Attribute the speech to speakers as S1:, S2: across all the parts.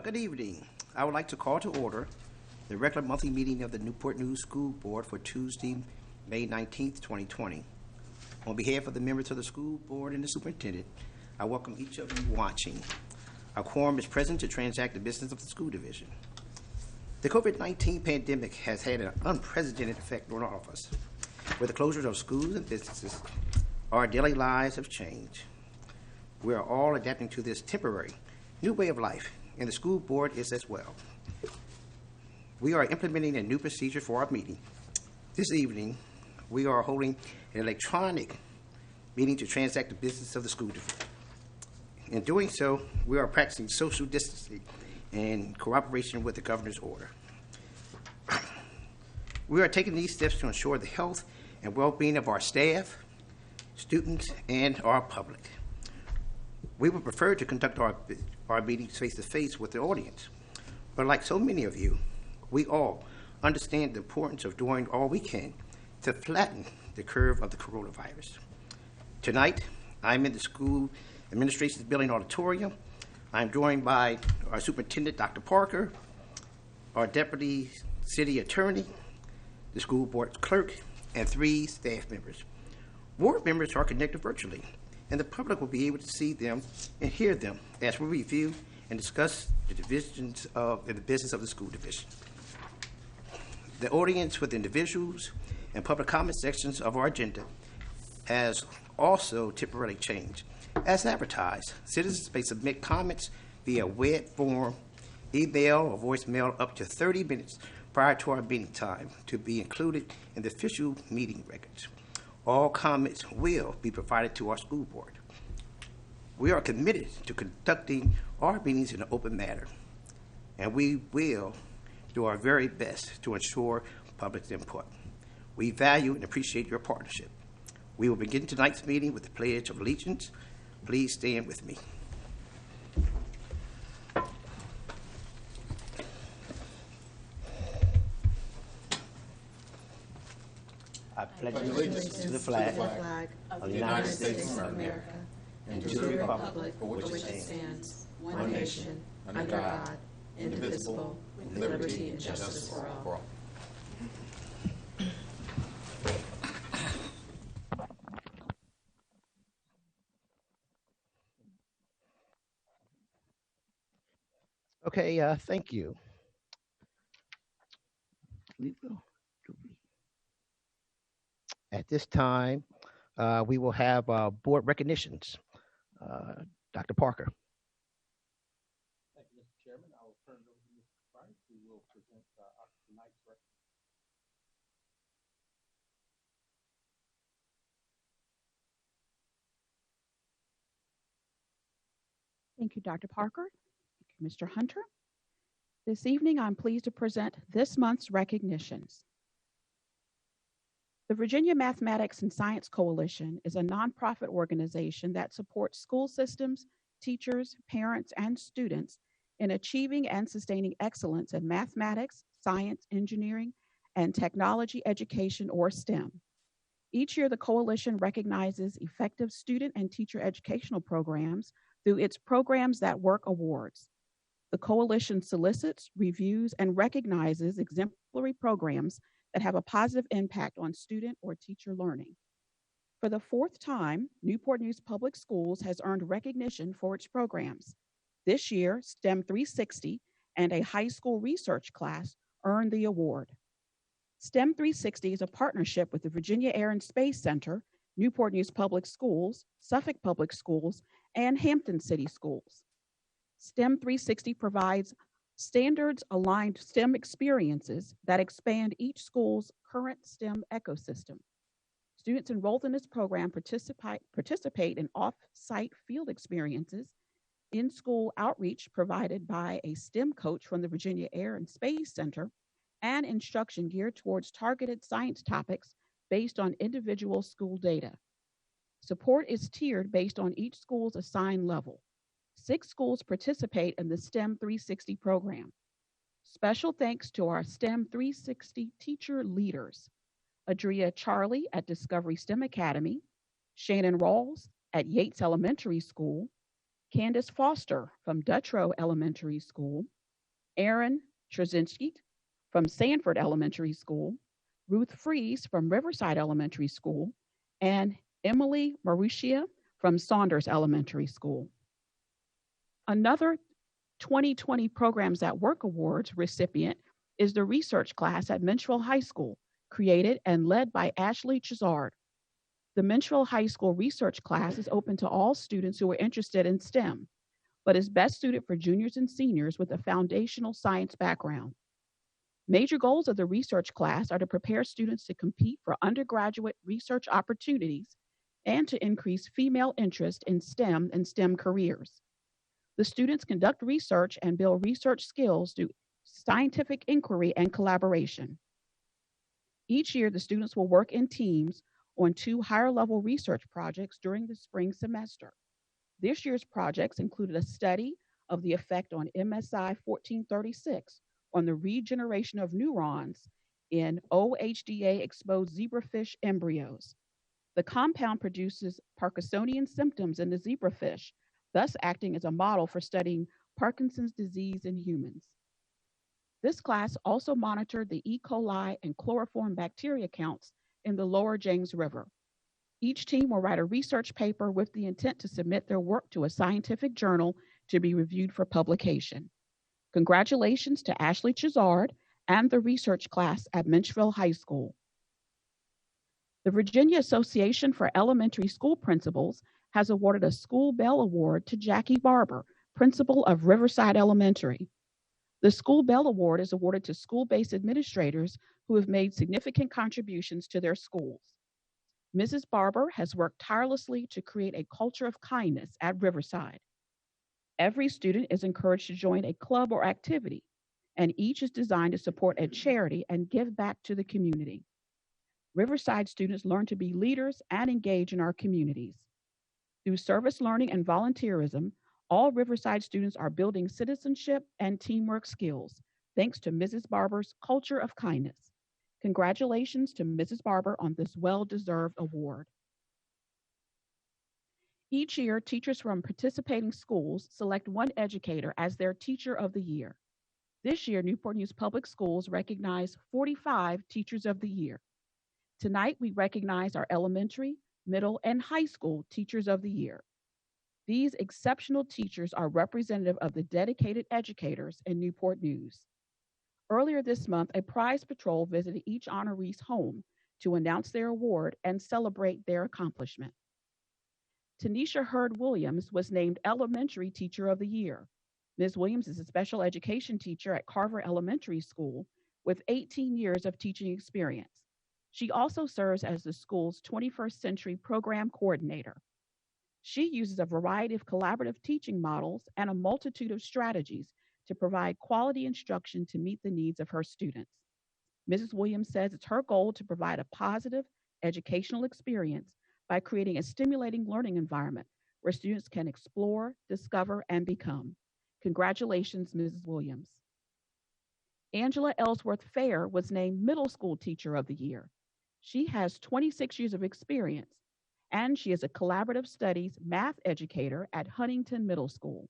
S1: Good evening. I would like to call to order the regular monthly meeting of the Newport News School Board for Tuesday, May 19th, 2020. On behalf of the members of the school board and the superintendent, I welcome each of you watching. Our quorum is present to transact the business of the school division. The COVID-19 pandemic has had an unprecedented effect on all of us. With the closures of schools and businesses, our daily lives have changed. We are all adapting to this temporary new way of life, and the school board is as well. We are implementing a new procedure for our meeting. This evening, we are holding an electronic meeting to transact the business of the school division. In doing so, we are practicing social distancing in cooperation with the governor's order. We are taking these steps to ensure the health and well-being of our staff, students, and our public. We would prefer to conduct our meetings face-to-face with the audience, but like so many of you, we all understand the importance of doing all we can to flatten the curve of the coronavirus. Tonight, I'm in the school administration's building auditorium. I'm joined by our superintendent, Dr. Parker, our deputy city attorney, the school board clerk, and 3 staff members. Board members are connected virtually, and the public will be able to see them and hear them as we review and discuss the divisions of the business of the school division. The audience with individuals and public comment sections of our agenda has also temporarily changed. As advertised, citizens may submit comments via web form, email, or voicemail up to 30 minutes prior to our meeting time to be included in the official meeting records. All comments will be provided to our school board. We are committed to conducting our meetings in an open manner, and we will do our very best to ensure public input. We value and appreciate your partnership. We will begin tonight's meeting with the Pledge of Allegiance. Please stand with me. I pledge allegiance to the flag of the United States of America and to the republic for which it stands, one nation, under God, indivisible, with liberty and justice for all. Okay, thank you. At this time, we will have board recognitions. Dr. Parker.
S2: Thank you, Mr. Chairman. I will turn it over to Mr. Price, who will present tonight's recognition.
S3: Thank you, Dr. Parker. Thank you, Mr. Hunter. This evening, I'm pleased to present this month's recognitions. The Virginia Mathematics and Science Coalition is a nonprofit organization that supports school systems, teachers, parents, and students in achieving and sustaining excellence in mathematics, science, engineering, and technology education, or STEM. Each year, the coalition recognizes effective student and teacher educational programs through its Programs That Work awards. The coalition solicits, reviews, and recognizes exemplary programs that have a positive impact on student or teacher learning. For the 4th time, Newport News Public Schools has earned recognition for its programs. This year, STEM 360 and a high school research class earned the award. STEM 360 is a partnership with the Virginia Air and Space Center, Newport News Public Schools, Suffolk Public Schools, and Hampton City Schools. STEM 360 provides standards-aligned STEM experiences that expand each school's current STEM ecosystem. Students enrolled in this program participate in off-site field experiences, in-school outreach provided by a STEM coach from the Virginia Air and Space Center, and instruction geared towards targeted science topics based on individual school data. Support is tiered based on each school's assigned level. 6 schools participate in the STEM 360 program. Special thanks to our STEM 360 teacher leaders, Adria Charlie at Discovery STEM Academy, Shannon Rawls at Yates Elementary School, Candace Foster from Duttrow Elementary School, Aaron Trzynski from Sanford Elementary School, Ruth Fries from Riverside Elementary School, and Emily Marushia from Saunders Elementary School. Another 2020 Programs at Work Awards recipient is the research class at Menchville High School, created and led by Ashley Chazard. The Menchville High School research class is open to all students who are interested in STEM, but is best suited for juniors and seniors with a foundational science background. Major goals of the research class are to prepare students to compete for undergraduate research opportunities and to increase female interest in STEM and STEM careers. The students conduct research and build research skills through scientific inquiry and collaboration. Each year, the students will work in teams on 2 higher level research projects during the spring semester. This year's projects included a study of the effect on MSI 1436 on the regeneration of neurons in OHDA exposed zebrafish embryos. The compound produces Parkinsonian symptoms in the zebrafish, thus acting as a model for studying Parkinson's disease in humans. This class also monitored the E. coli and chloroform bacteria counts in the lower James River. Each team will write a research paper with the intent to submit their work to a scientific journal to be reviewed for publication. Congratulations to Ashley Chazard and the research class at Menchville High School. The Virginia Association for Elementary School Principals has awarded a School Bell Award to Jackie Barber, principal of Riverside Elementary. The School Bell Award is awarded to school-based administrators who have made significant contributions to their schools. Mrs. Barber has worked tirelessly to create a culture of kindness at Riverside. Every student is encouraged to join a club or activity, and each is designed to support a charity and give back to the community. Riverside students learn to be leaders and engage in our communities. Through service learning and volunteerism, all Riverside students are building citizenship and teamwork skills, thanks to Mrs. Barber's culture of kindness. Congratulations to Mrs. Barber on this well-deserved award. Each year, teachers from participating schools select one educator as their Teacher of the Year. This year, Newport News Public Schools recognize 45 Teachers of the Year. Tonight, we recognize our elementary, middle, and high school Teachers of the Year. These exceptional teachers are representative of the dedicated educators in Newport News. Earlier this month, a prize patrol visited each honoree's home to announce their award and celebrate their accomplishment. Tanisha Hurd Williams was named Elementary Teacher of the Year. Ms. Williams is a special education teacher at Carver Elementary School with 18 years of teaching experience. She also serves as the school's 21st Century Program Coordinator. She uses a variety of collaborative teaching models and a multitude of strategies to provide quality instruction to meet the needs of her students. Mrs. Williams says it's her goal to provide a positive educational experience by creating a stimulating learning environment where students can explore, discover, and become. Congratulations, Mrs. Williams. Angela Ellsworth Fair was named Middle School Teacher of the Year. She has 26 years of experience, and she is a collaborative studies math educator at Huntington Middle School.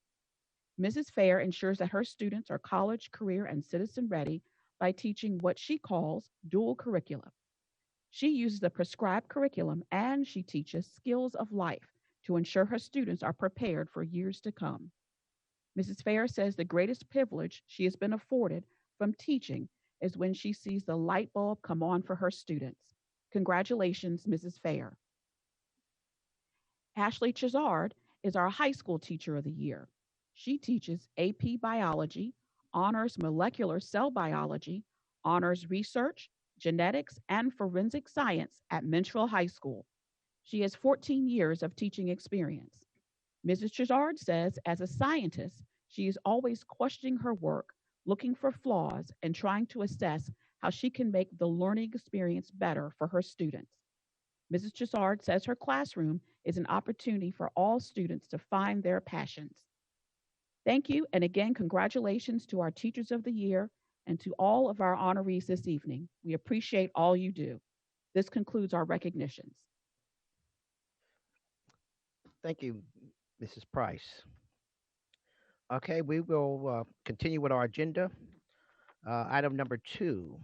S3: Mrs. Fair ensures that her students are college, career, and citizen ready by teaching what she calls dual curriculum. She uses a prescribed curriculum and she teaches skills of life to ensure her students are prepared for years to come. Mrs. Fair says the greatest privilege she has been afforded from teaching is when she sees the light bulb come on for her students. Congratulations, Mrs. Fair. Ashley Chazard is our high school teacher of the year. She teaches AP Biology, honors molecular cell biology, honors research, genetics, and forensic science at Menchville High School. She has 14 years of teaching experience. Mrs. Chazard says, as a scientist, she is always questioning her work, looking for flaws, and trying to assess how she can make the learning experience better for her students. Mrs. Chazard says her classroom is an opportunity for all students to find their passions. Thank you, and again, congratulations to our Teachers of the Year and to all of our honorees this evening. We appreciate all you do. This concludes our recognitions.
S4: Thank you, Mrs. Price.
S1: Okay, we will continue with our agenda. Item number 2,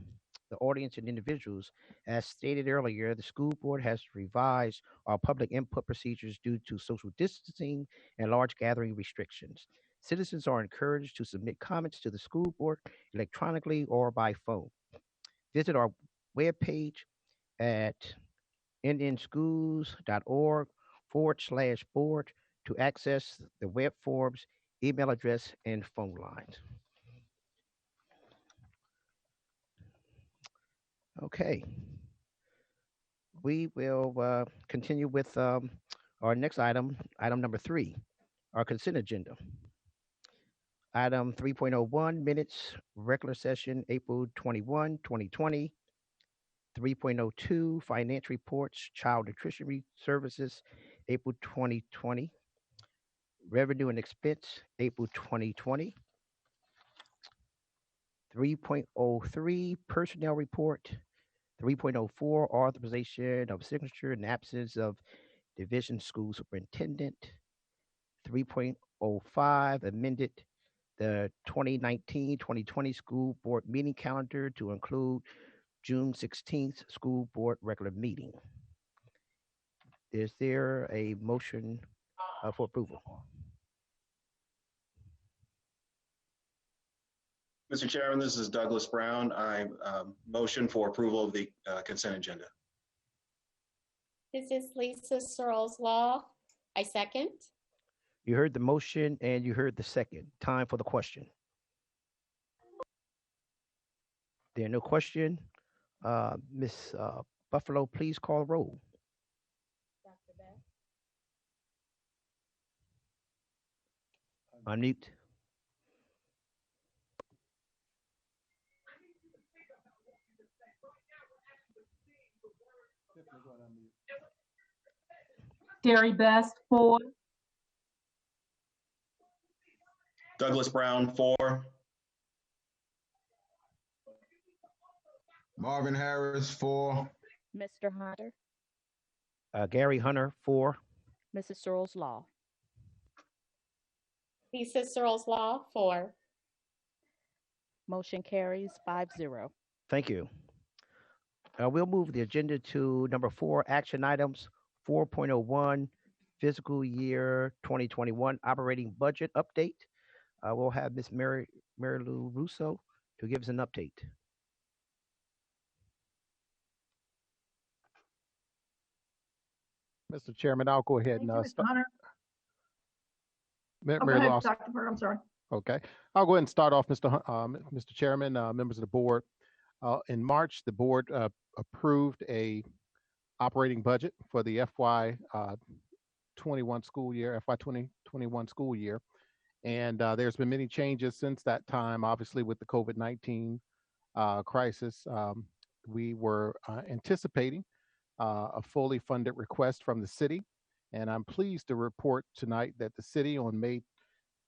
S1: the audience and individuals. As stated earlier, the school board has revised our public input procedures due to social distancing and large gathering restrictions. Citizens are encouraged to submit comments to the school board electronically or by phone. Visit our webpage at nnschools.org/board to access the web forms, email address, and phone lines. Okay, we will continue with our next item, item number 3, our consent agenda. Item 3.01, minutes, regular session, April 21, 2020. 3.02, finance reports, child nutrition services, April 2020. Revenue and expense, April 2020. 3.03, personnel report. 3.04, authorization of signature in absence of division school superintendent. 3.05, amended the 2019-2020 school board meeting calendar to include June 16th school board regular meeting. Is there a motion for approval?
S4: Mr. Chairman, this is Douglas Brown. I motion for approval of the consent agenda.
S5: This is Lisa Searles Law. I second.
S1: You heard the motion and you heard the second. Time for the question. There are no question. Ms. Buffalo, please call roll.
S5: Dr. Beth.
S1: Unmute.
S6: Terry Best, 4.
S4: Douglas Brown, 4.
S7: Marvin Harris, 4.
S8: Mr. Hunter,
S1: Gary Hunter, 4.
S8: Mrs. Searles Law.
S5: Lisa Searles Law, 4.
S8: Motion carries 5-0.
S1: Thank you. We'll move the agenda to number 4, action items. 4.01, fiscal year 2021 operating budget update. We'll have Ms. Mary Lou Russo to give us an update.
S2: Mr. Chairman, I'll go ahead
S6: Thank
S2: and
S6: you, Mr. Hunter.
S2: Mary
S6: Oh, go ahead,
S2: Law.
S6: Dr. Burr, I'm sorry.
S2: Okay, I'll go ahead and start off, Mr. Chairman, members of the board. In March, the board approved a operating budget for the FY 21 school year, FY 2021 school year. And there's been many changes since that time, obviously with the COVID-19 crisis. We were anticipating a fully funded request from the city. And I'm pleased to report tonight that the city on May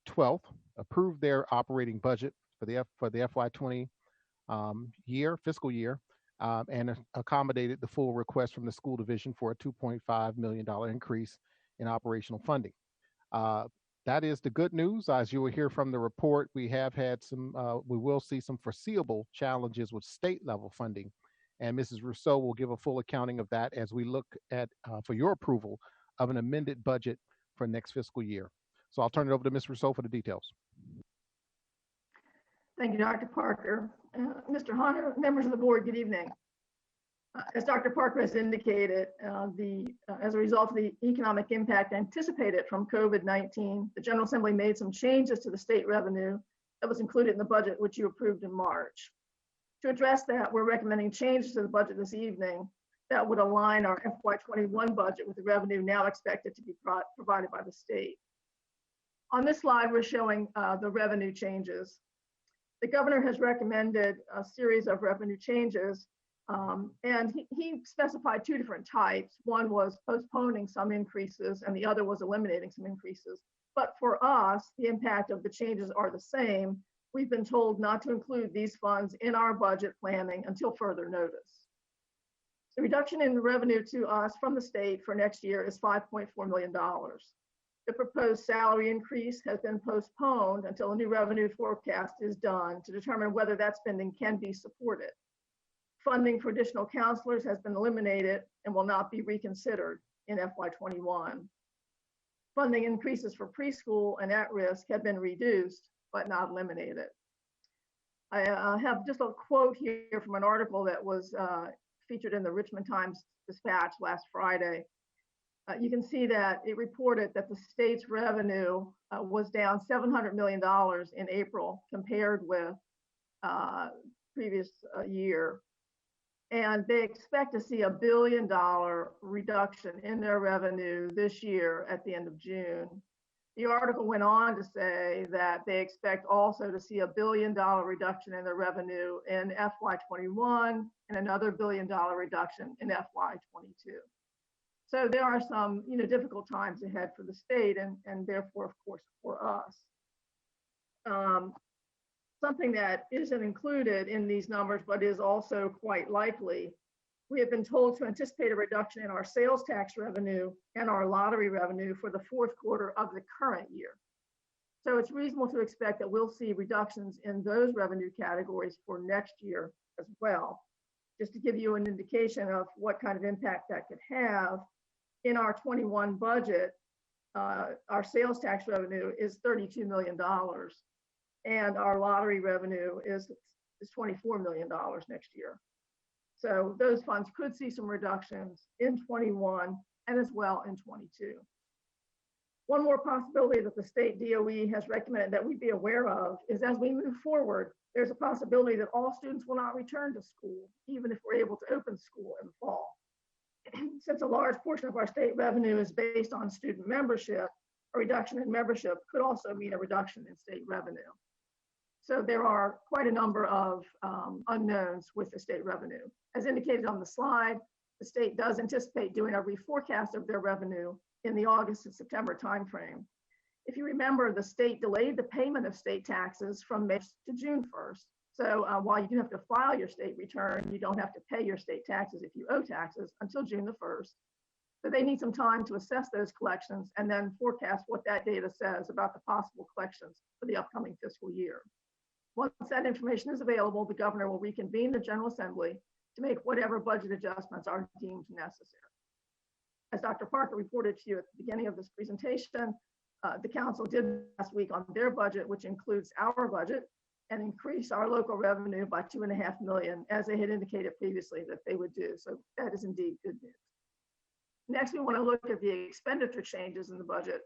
S2: 12th approved their operating budget for the FY 20 fiscal year, and accommodated the full request from the school division for a $2.5 million increase in operational funding. That is the good news. As you will hear from the report, we have had we will see some foreseeable challenges with state level funding. And Mrs. Rousseau will give a full accounting of that as we look at, for your approval of an amended budget for next fiscal year. So I'll turn it over to Ms. Rousseau for the details.
S6: Thank you, Dr. Parker. Mr. Hunter, members of the board, good evening. As Dr. Parker has indicated, as a result of the economic impact anticipated from COVID-19, the General Assembly made some changes to the state revenue that was included in the budget, which you approved in March. To address that, we're recommending changes to the budget this evening that would align our FY21 budget with the revenue now expected to be provided by the state. On this slide, we're showing the revenue changes. The governor has recommended a series of revenue changes, and he specified 2 different types. One was postponing some increases, and the other was eliminating some increases. But for us, the impact of the changes are the same. We've been told not to include these funds in our budget planning until further notice. The reduction in revenue to us from the state for next year is $5.4 million. The proposed salary increase has been postponed until a new revenue forecast is done to determine whether that spending can be supported. Funding for additional counselors has been eliminated and will not be reconsidered in FY21. Funding increases for preschool and at-risk have been reduced, but not eliminated. I have just a quote here from an article that was featured in the Richmond Times-Dispatch last Friday. You can see that it reported that the state's revenue was down $700 million in April compared with previous year. And they expect to see $1 billion reduction in their revenue this year at the end of June. The article went on to say that they expect also to see $1 billion reduction in their revenue in FY21 and another $1 billion reduction in FY22. So there are some, difficult times ahead for the state and therefore, of course, for us. Something that isn't included in these numbers, but is also quite likely, we have been told to anticipate a reduction in our sales tax revenue and our lottery revenue for the fourth quarter of the current year. So it's reasonable to expect that we'll see reductions in those revenue categories for next year as well. Just to give you an indication of what kind of impact that could have, in our 21 budget, our sales tax revenue is $32 million. And our lottery revenue is $24 million next year. So those funds could see some reductions in 21 and as well in 22. One more possibility that the state DOE has recommended that we be aware of is as we move forward, there's a possibility that all students will not return to school, even if we're able to open school in the fall. Since a large portion of our state revenue is based on student membership, a reduction in membership could also mean a reduction in state revenue. So there are quite a number of unknowns with the state revenue. As indicated on the slide, the state does anticipate doing a reforecast of their revenue in the August and September timeframe. If you remember, the state delayed the payment of state taxes from May to June 1st. So while you do have to file your state return, you don't have to pay your state taxes if you owe taxes until June the 1st. So they need some time to assess those collections and then forecast what that data says about the possible collections for the upcoming fiscal year. Once that information is available, the governor will reconvene the General Assembly to make whatever budget adjustments are deemed necessary. As Dr. Parker reported to you at the beginning of this presentation, the council did last week on their budget, which includes our budget, and increase our local revenue by $2.5 million, as they had indicated previously that they would do. So that is indeed good news. Next, we want to look at the expenditure changes in the budget.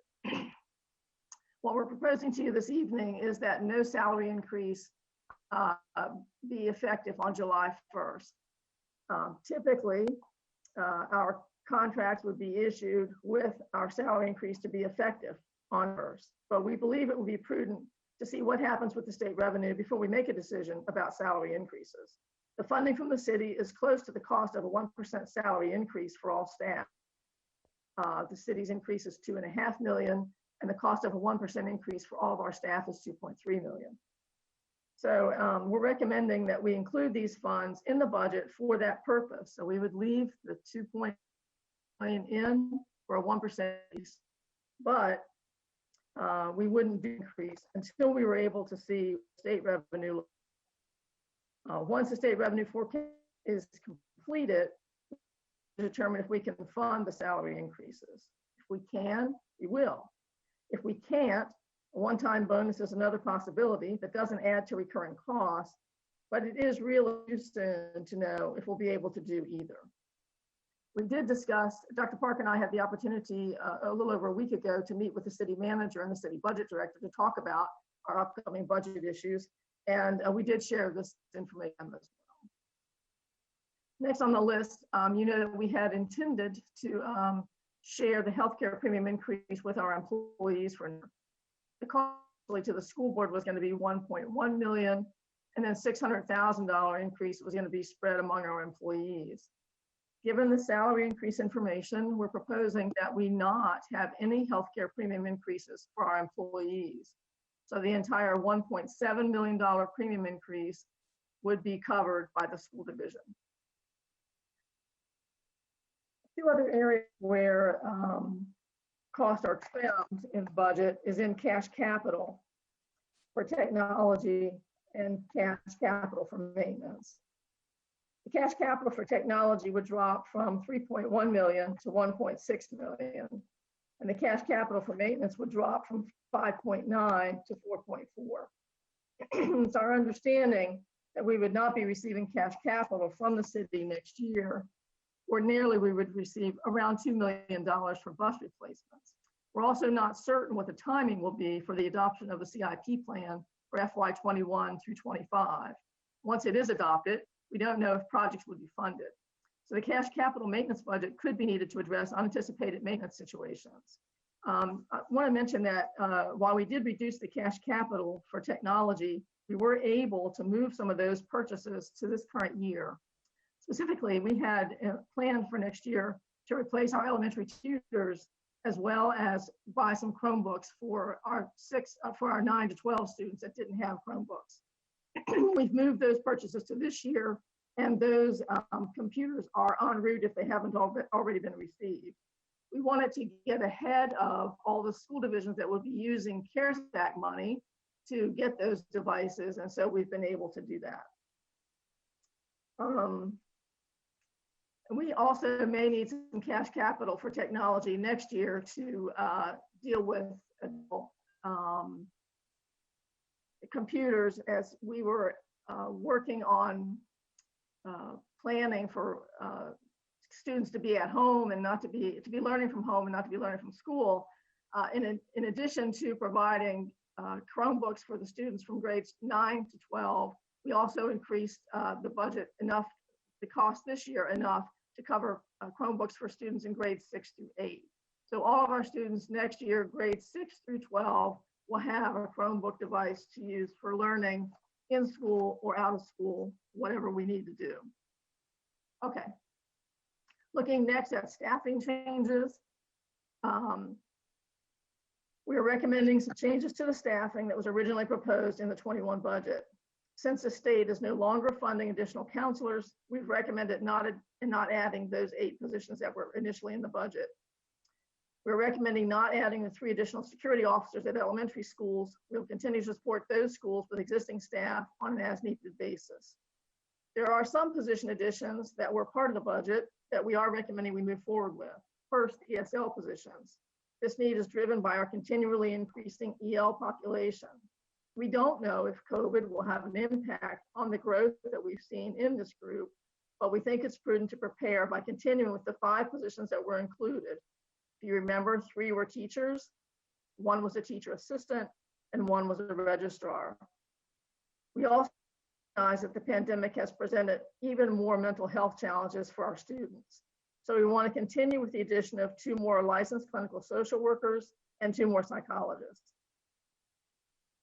S6: What we're proposing to you this evening is that no salary increase be effective on July 1st. Typically, our contracts would be issued with our salary increase to be effective on 1st, but we believe it would be prudent to see what happens with the state revenue before we make a decision about salary increases. The funding from the city is close to the cost of a 1% salary increase for all staff. The city's increase is $2.5 million, and the cost of a 1% increase for all of our staff is $2.3 million. So we're recommending that we include these funds in the budget for that purpose. So we would leave the $2 million in for a 1% increase, but we wouldn't increase until we were able to see state revenue. Once the state revenue forecast is completed, determine if we can fund the salary increases. If we can, we will. If we can't, a one-time bonus is another possibility that doesn't add to recurring costs, but it is really soon to know if we'll be able to do either. We did discuss, Dr. Park and I had the opportunity a little over a week ago to meet with the city manager and the city budget director to talk about our upcoming budget issues, and we did share this information as well. Next on the list, you know that we had intended to share the healthcare premium increase with our employees. For the cost to the school board was going to be $1.1 million, and then $600,000 increase was going to be spread among our employees. Given the salary increase information, we're proposing that we not have any healthcare premium increases for our employees. So the entire $1.7 million premium increase would be covered by the school division. Two other areas where costs are trimmed in the budget is in cash capital for technology and cash capital for maintenance. The cash capital for technology would drop from 3.1 million to 1.6 million. And the cash capital for maintenance would drop from 5.9 to 4.4. It's our understanding that we would not be receiving cash capital from the city next year. Ordinarily, we would receive around $2 million for bus replacements. We're also not certain what the timing will be for the adoption of the CIP plan for FY21 through 25. Once it is adopted, we don't know if projects would be funded. So the cash capital maintenance budget could be needed to address unanticipated maintenance situations. I want to mention that while we did reduce the cash capital for technology, we were able to move some of those purchases to this current year. Specifically, we had planned for next year to replace our elementary tutors as well as buy some Chromebooks for our 9 to 12 students that didn't have Chromebooks. We've moved those purchases to this year, and those computers are en route if they haven't already been received. We wanted to get ahead of all the school divisions that will be using CARES Act money to get those devices, and so we've been able to do that. We also may need some cash capital for technology next year to deal with computers, as we were working on planning for students to be at home and not to be learning from home and not to be learning from school. In addition to providing Chromebooks for the students from grades 9 to 12, we also increased the budget enough, the cost this year enough to cover Chromebooks for students in grades 6 through 8. So all of our students next year, grades 6 through 12, will have a Chromebook device to use for learning in school or out of school, whatever we need to do. Okay. Looking next at staffing changes. We are recommending some changes to the staffing that was originally proposed in the 21 budget. Since the state is no longer funding additional counselors, we've recommended not adding those 8 positions that were initially in the budget. We're recommending not adding the 3 additional security officers at elementary schools. We'll continue to support those schools with existing staff on an as-needed basis. There are some position additions that were part of the budget that we are recommending we move forward with. First, ESL positions. This need is driven by our continually increasing EL population. We don't know if COVID will have an impact on the growth that we've seen in this group, but we think it's prudent to prepare by continuing with the 5 positions that were included. If you remember, 3 were teachers, 1 was a teacher assistant, and 1 was a registrar. We also recognize that the pandemic has presented even more mental health challenges for our students. So we want to continue with the addition of 2 more licensed clinical social workers and 2 more psychologists.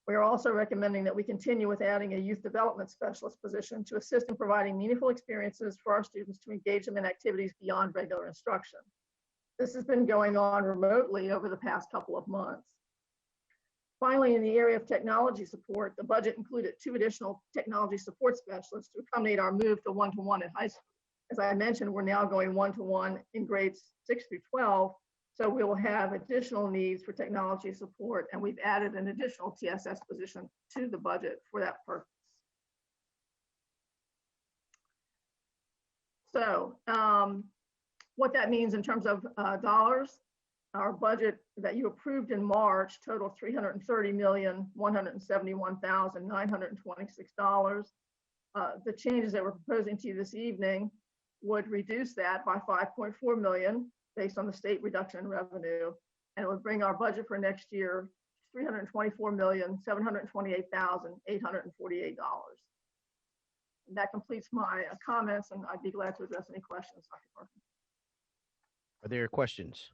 S6: We are also recommending that we continue with adding a youth development specialist position to assist in providing meaningful experiences for our students to engage them in activities beyond regular instruction. This has been going on remotely over the past couple of months. Finally, in the area of technology support, the budget included 2 additional technology support specialists to accommodate our move to one-to-one at high school. As I mentioned, we're now going one-to-one in grades 6 through 12, so we will have additional needs for technology support, and we've added an additional TSS position to the budget for that purpose. So what that means in terms of dollars, our budget that you approved in March totaled $330,171,926. The changes that we're proposing to you this evening would reduce that by $5.4 million based on the state reduction in revenue, and it would bring our budget for next year $324,728,848. That completes my comments, and I'd be glad to address any questions, Dr. Parker.
S9: Are there questions?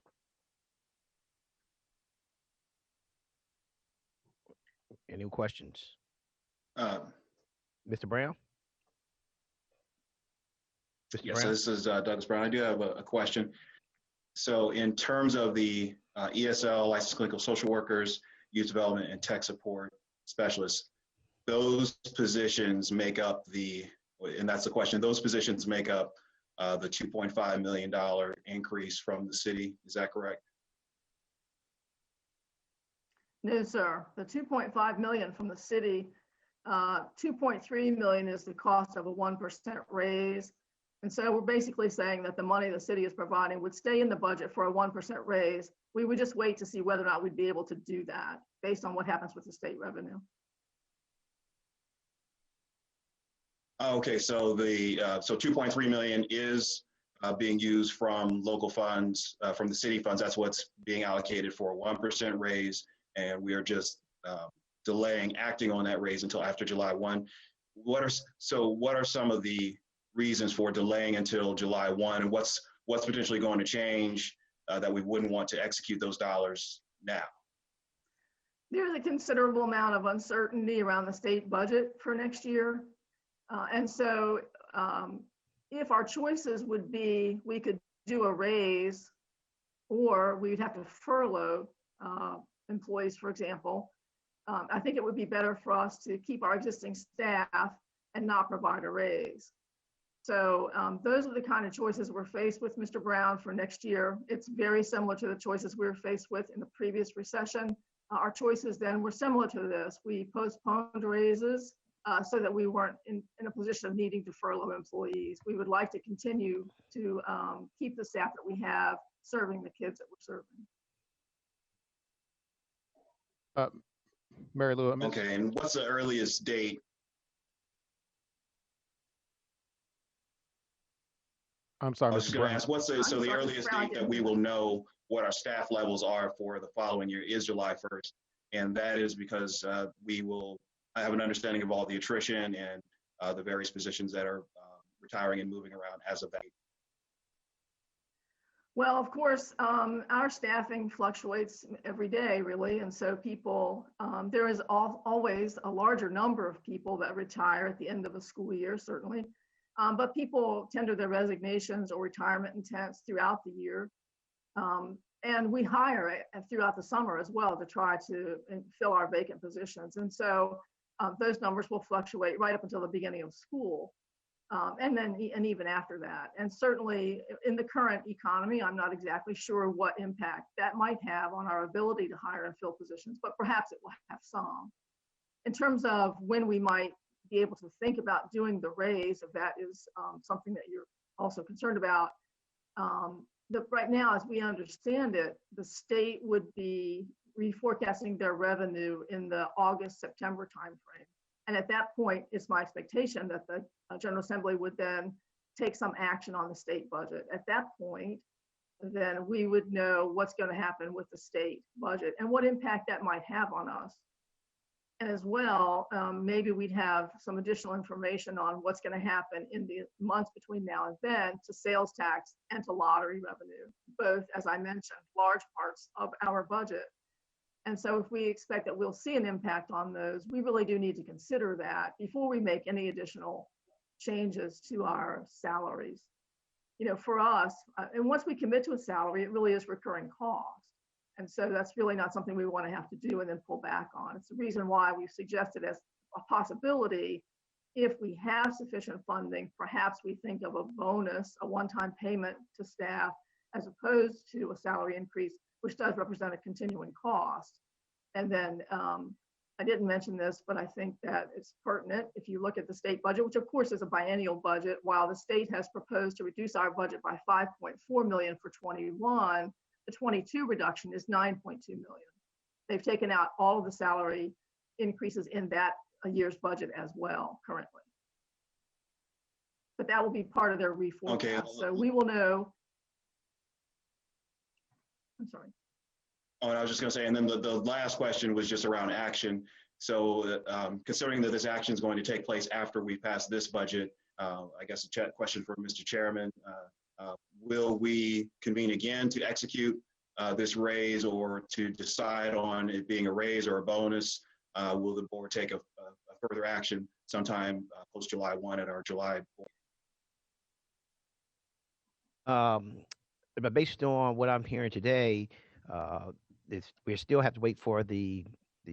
S9: Any questions? Mr. Brown? Mr.
S4: Yes,
S9: Brown?
S4: so this is Douglas Brown. I do have a question. So in terms of the ESL, licensed clinical social workers, youth development, and tech support specialists, those positions make up and that's the question, those positions make up the $2.5 million increase from the city. Is that correct?
S6: No, sir. The 2.5 million from the city, 2.3 million is the cost of a 1% raise. And so we're basically saying that the money the city is providing would stay in the budget for a 1% raise. We would just wait to see whether or not we'd be able to do that based on what happens with the state revenue.
S4: Okay, so the so 2.3 million is being used from local funds, from the city funds. That's what's being allocated for a 1% raise, and we are just delaying acting on that raise until after July 1. What are some of the reasons for delaying until July 1, and what's potentially going to change that we wouldn't want to execute those dollars now?
S6: There's a considerable amount of uncertainty around the state budget for next year. And so if our choices would be, we could do a raise, or we'd have to furlough employees, for example, I think it would be better for us to keep our existing staff and not provide a raise. So those are the kind of choices we're faced with, Mr. Brown, for next year. It's very similar to the choices we were faced with in the previous recession. Our choices then were similar to this. We postponed raises so that we weren't in a position of needing to furlough employees. We would like to continue to keep the staff that we have serving the kids that we're serving.
S2: Mary Lou.
S4: Okay, and what's the earliest date?
S2: I'm sorry,
S4: I was just
S2: Mr.
S4: going to
S2: Brown.
S4: ask, so the earliest date that we will know what our staff levels are for the following year is July 1st. And that is because I have an understanding of all the attrition and the various positions that are retiring and moving around as of that.
S6: Well, of course, our staffing fluctuates every day, really. And so people, there is always a larger number of people that retire at the end of a school year, certainly. But people tender their resignations or retirement intents throughout the year. And we hire throughout the summer as well to try to fill our vacant positions. And so those numbers will fluctuate right up until the beginning of school. And even after that. And certainly in the current economy, I'm not exactly sure what impact that might have on our ability to hire and fill positions, but perhaps it will have some. In terms of when we might be able to think about doing the raise, if that is something that you're also concerned about, right now, as we understand it, the state would be reforecasting their revenue in the August-September timeframe. And at that point, it's my expectation that the General Assembly would then take some action on the state budget. At that point, then we would know what's going to happen with the state budget and what impact that might have on us. And as well, maybe we'd have some additional information on what's going to happen in the months between now and then to sales tax and to lottery revenue, both, as I mentioned, large parts of our budget. And so if we expect that we'll see an impact on those, we really do need to consider that before we make any additional changes to our salaries. You know, for us, and once we commit to a salary, it really is recurring cost. And so that's really not something we want to have to do and then pull back on. It's the reason why we've suggested as a possibility, if we have sufficient funding, perhaps we think of a bonus, a one-time payment to staff, as opposed to a salary increase, which does represent a continuing cost. And then I didn't mention this, but I think that it's pertinent. If you look at the state budget, which of course is a biennial budget, while the state has proposed to reduce our budget by 5.4 million for 21, the 22 reduction is 9.2 million. They've taken out all of the salary increases in that year's budget as well currently. But that will be part of their reforecast.
S4: Okay.
S6: So we will know. I'm sorry.
S4: Oh, and I was just going to say, and then the last question was just around action. So considering that this action is going to take place after we pass this budget, I guess a question for Mr. Chairman, will we convene again to execute this raise or to decide on it being a raise or a bonus? Will the board take a further action sometime post July 1 at our July board?
S9: But based on what I'm hearing today, we still have to wait for the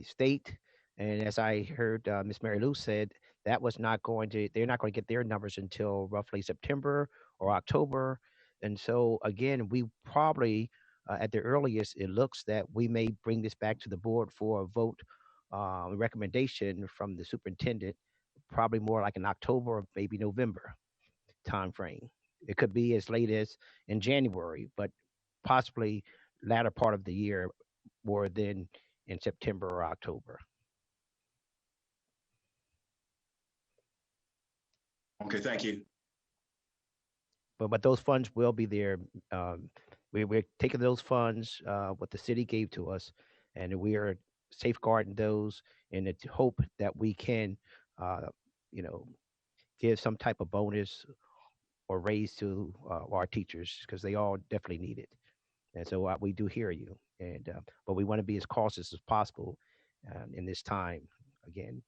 S9: state. And as I heard Ms. Mary Lou said, they're not going to get their numbers until roughly September or October. And so again, we probably at the earliest, it looks that we may bring this back to the board for a vote recommendation from the superintendent, probably more like in October or maybe November timeframe. It could be as late as in January, but possibly latter part of the year more than in September or October.
S4: Okay, thank you.
S9: But those funds will be there. We're taking those funds, what the city gave to us, and we are safeguarding those in the hope that we can, you know, give some type of bonus or raise to our teachers because they all definitely need it. And so we do hear you, and but we want to be as cautious as possible in this time. Again,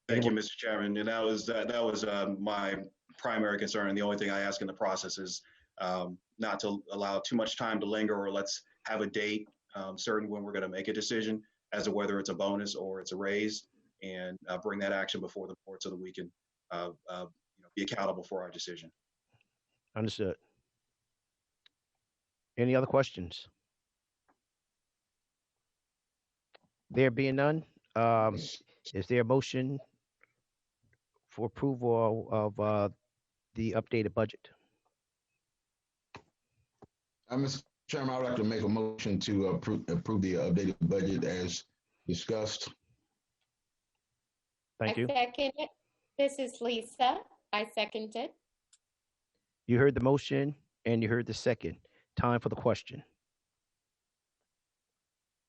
S4: Thank you, Mr. Chairman. And that was my primary concern. And the only thing I ask in the process is not to allow too much time to linger, or let's have a date certain when we're going to make a decision as to whether it's a bonus or it's a raise, and bring that action before the board so that we can be accountable for our decision.
S9: Understood. Any other questions? There being none, is there a motion for approval of the updated budget?
S7: Mr. Chairman, I would like to make a motion to approve the updated budget as discussed.
S9: Thank you.
S5: I second it. This is Lisa. I second it.
S9: You heard the motion and you heard the second. Time for the question.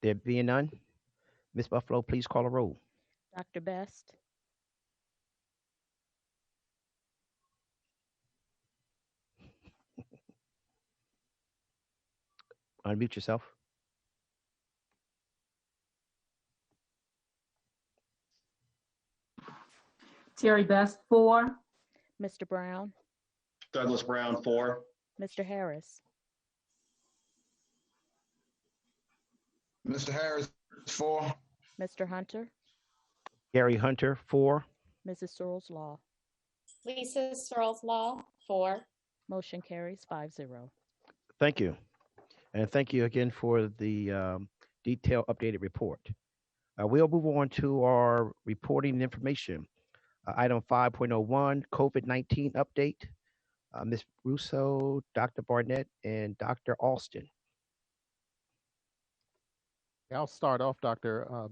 S9: There being none, Ms. Buffalo, please call a roll.
S8: Dr. Best,
S9: Unmute yourself.
S10: Terry Best, 4.
S8: Mr. Brown,
S4: Douglas Brown, 4.
S8: Mr. Harris,
S7: Mr. Harris, 4.
S8: Mr. Hunter,
S9: Gary Hunter, 4.
S8: Mrs. Searles Law.
S5: Lisa Searles Law, 4.
S8: Motion carries 5-0.
S9: Thank you. And thank you again for the detailed updated report. We'll move on to our reporting information. Item 5.01, COVID-19 update. Ms. Russo, Dr. Barnett, and Dr. Alston.
S2: I'll start off, Mr.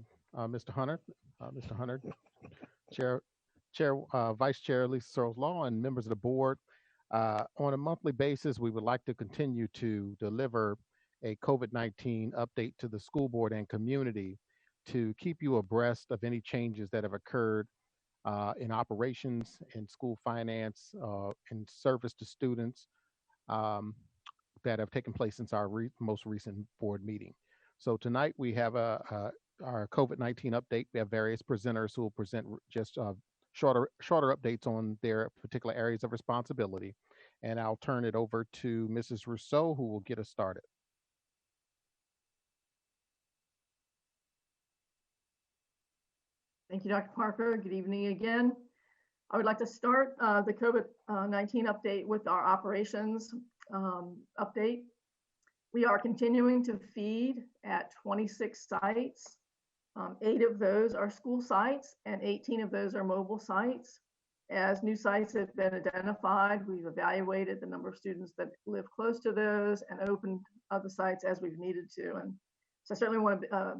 S2: Hunter. Mr. Hunter, Vice Chair Lisa Searles Law, and members of the board. On a monthly basis, we would like to continue to deliver a COVID-19 update to the school board and community to keep you abreast of any changes that have occurred in operations, in school finance, in service to students that have taken place since our most recent board meeting. So tonight we have our COVID-19 update. We have various presenters who will present just shorter updates on their particular areas of responsibility. And I'll turn it over to Mrs. Rousseau, who will get us started.
S6: Thank you, Dr. Parker. Good evening again. I would like to start the COVID-19 update with our operations update. We are continuing to feed at 26 sites. 8 of those are school sites and 18 of those are mobile sites. As new sites have been identified, we've evaluated the number of students that live close to those and opened other sites as we've needed to. And so I certainly want to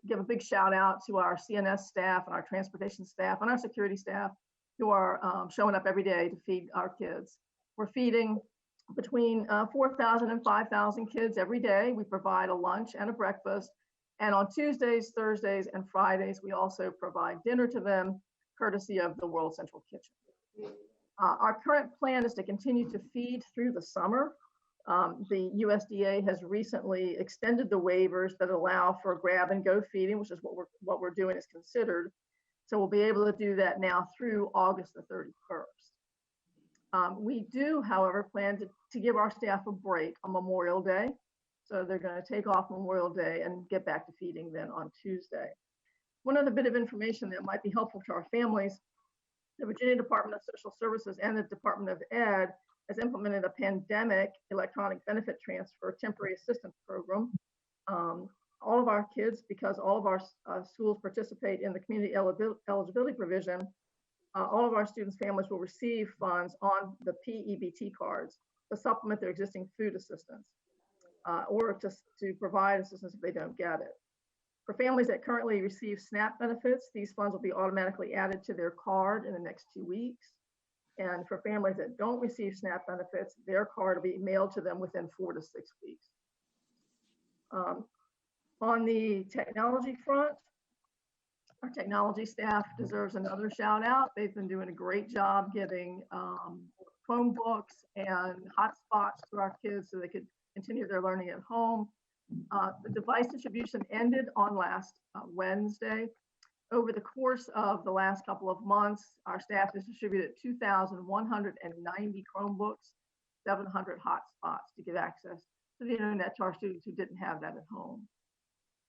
S6: give a big shout out to our CNS staff and our transportation staff and our security staff who are showing up every day to feed our kids. We're feeding between 4,000 and 5,000 kids every day. We provide a lunch and a breakfast. And on Tuesdays, Thursdays, and Fridays, we also provide dinner to them, courtesy of the World Central Kitchen. Our current plan is to continue to feed through the summer. The USDA has recently extended the waivers that allow for grab and go feeding, which is what we're doing is considered. So we'll be able to do that now through August the 31st. We do, however, plan to give our staff a break on Memorial Day. So they're going to take off Memorial Day and get back to feeding then on Tuesday. One other bit of information that might be helpful to our families, the Virginia Department of Social Services and the Department of Ed has implemented a pandemic electronic benefit transfer temporary assistance program. All of our kids, because all of our schools participate in the community eligibility provision, all of our students' families will receive funds on the PEBT cards to supplement their existing food assistance or to provide assistance if they don't get it. For families that currently receive SNAP benefits, these funds will be automatically added to their card in the next 2 weeks. And for families that don't receive SNAP benefits, their card will be mailed to them within 4 to 6 weeks. On the technology front, our technology staff deserves another shout out. They've been doing a great job getting Chromebooks and hotspots to our kids so they could continue their learning at home. The device distribution ended on last Wednesday. Over the course of the last couple of months, our staff has distributed 2,190 Chromebooks, 700 hotspots to give access to the internet to our students who didn't have that at home.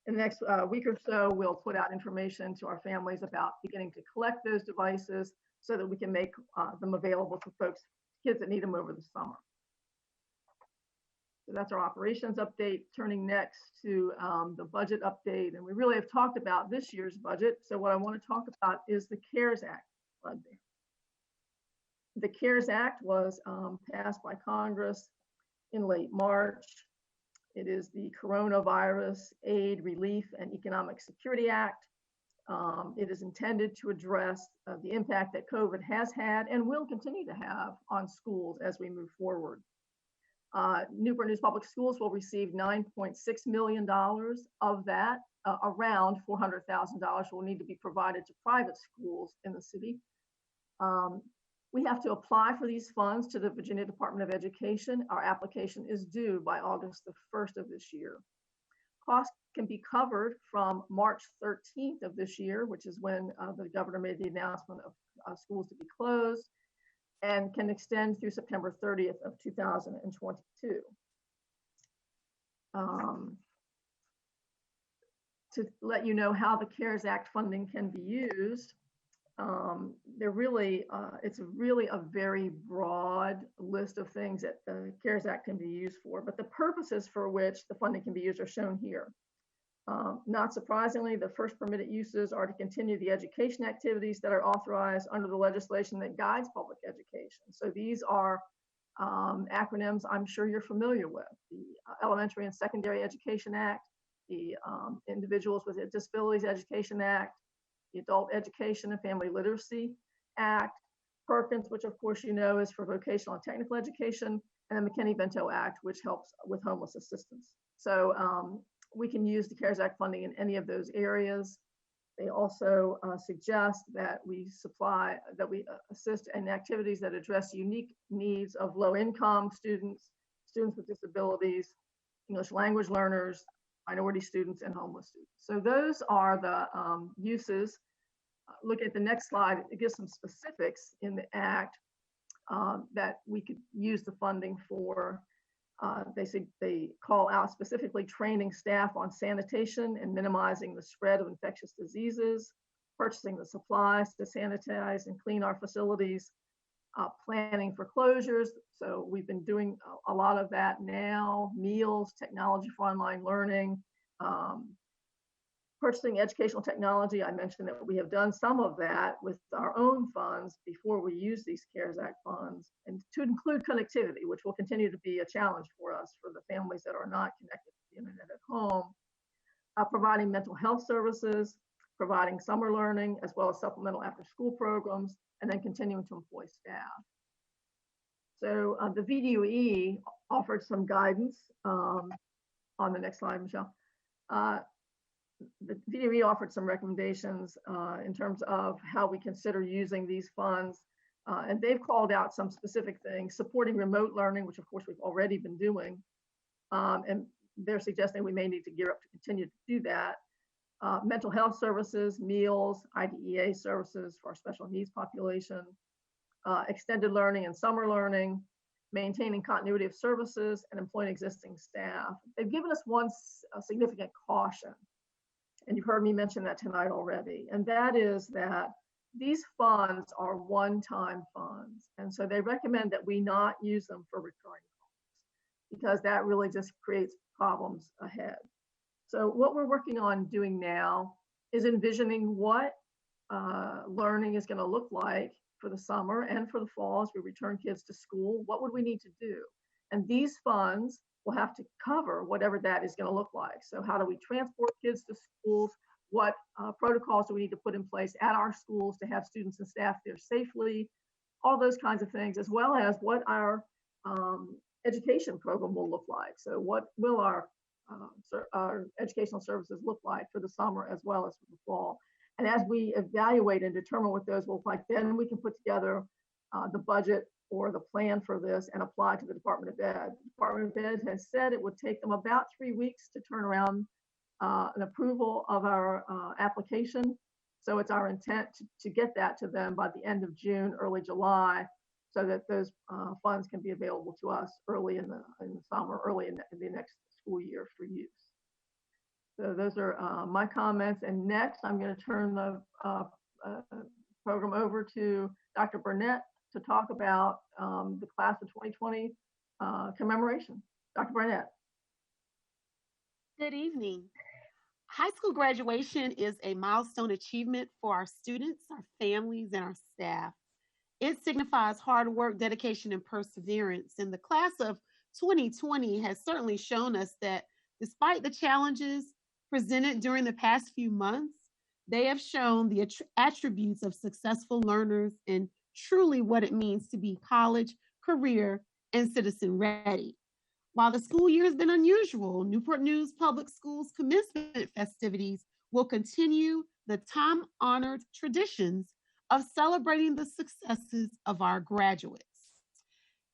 S6: In the next week or so, we'll put out information to our families about beginning to collect those devices so that we can make them available to kids that need them over the summer. So that's our operations update. Turning next to the budget update. And we really have talked about this year's budget. So what I want to talk about is the CARES Act funding. The CARES Act was passed by Congress in late March. It is the Coronavirus Aid, Relief, and Economic Security Act. It is intended to address the impact that COVID has had and will continue to have on schools as we move forward. Newport News Public Schools will receive $9.6 million of that. Around $400,000 will need to be provided to private schools in the city. We have to apply for these funds to the Virginia Department of Education. Our application is due by August the 1st of this year. Costs can be covered from March 13th of this year, which is when the governor made the announcement of schools to be closed, and can extend through September 30th of 2022. To let you know how the CARES Act funding can be used, it's really a very broad list of things that the CARES Act can be used for, but the purposes for which the funding can be used are shown here. Not surprisingly, the first permitted uses are to continue the education activities that are authorized under the legislation that guides public education. So these are acronyms I'm sure you're familiar with: the Elementary and Secondary Education Act, the Individuals with Disabilities Education Act, the Adult Education and Family Literacy Act, Perkins, which of course you know is for vocational and technical education, and the McKinney-Vento Act, which helps with homeless assistance. So we can use the CARES Act funding in any of those areas. They also suggest that we assist in activities that address unique needs of low-income students, students with disabilities, English language learners, minority students, and homeless students. So those are the uses. Look at the next slide. It gives some specifics in the Act that we could use the funding for. They call out specifically training staff on sanitation and minimizing the spread of infectious diseases, purchasing the supplies to sanitize and clean our facilities, planning for closures. So we've been doing a lot of that now, meals, technology for online learning, purchasing educational technology. I mentioned that we have done some of that with our own funds before we use these CARES Act funds, and to include connectivity, which will continue to be a challenge for us, for the families that are not connected to the internet at home, providing mental health services, providing summer learning, as well as supplemental after-school programs, and then continuing to employ staff. So the VDOE offered some guidance on the next slide, Michelle. The VDOE offered some recommendations in terms of how we consider using these funds. And they've called out some specific things: supporting remote learning, which of course we've already been doing. And they're suggesting we may need to gear up to continue to do that. Mental health services, meals, IDEA services for our special needs population, extended learning and summer learning, maintaining continuity of services, and employing existing staff. They've given us one significant caution, and you've heard me mention that tonight already, and that is that these funds are one-time funds. And so they recommend that we not use them for recurring costs because that really just creates problems ahead. So what we're working on doing now is envisioning what learning is going to look like for the summer and for the fall as we return kids to school. What would we need to do? And these funds will have to cover whatever that is going to look like. So how do we transport kids to schools? What protocols do we need to put in place at our schools to have students and staff there safely? All those kinds of things, as well as what our education program will look like. So what will our educational services look like for the summer as well as for the fall? And as we evaluate and determine what those will look like, then we can put together the budget or the plan for this and apply to the Department of Ed. The Department of Ed has said it would take them about 3 weeks to turn around an approval of our application. So it's our intent to get that to them by the end of June, early July, so that those funds can be available to us early in the summer, early in the next school year for use. So those are my comments. And next, I'm going to turn the program over to Dr. Burnett to talk about the class of 2020 commemoration. Dr. Burnett.
S11: Good evening. High school graduation is a milestone achievement for our students, our families, and our staff. It signifies hard work, dedication, and perseverance. And the class of 2020 has certainly shown us that despite the challenges presented during the past few months, they have shown the attributes of successful learners and truly what it means to be college, career, and citizen ready. While the school year has been unusual, Newport News Public Schools commencement festivities will continue the time-honored traditions of celebrating the successes of our graduates.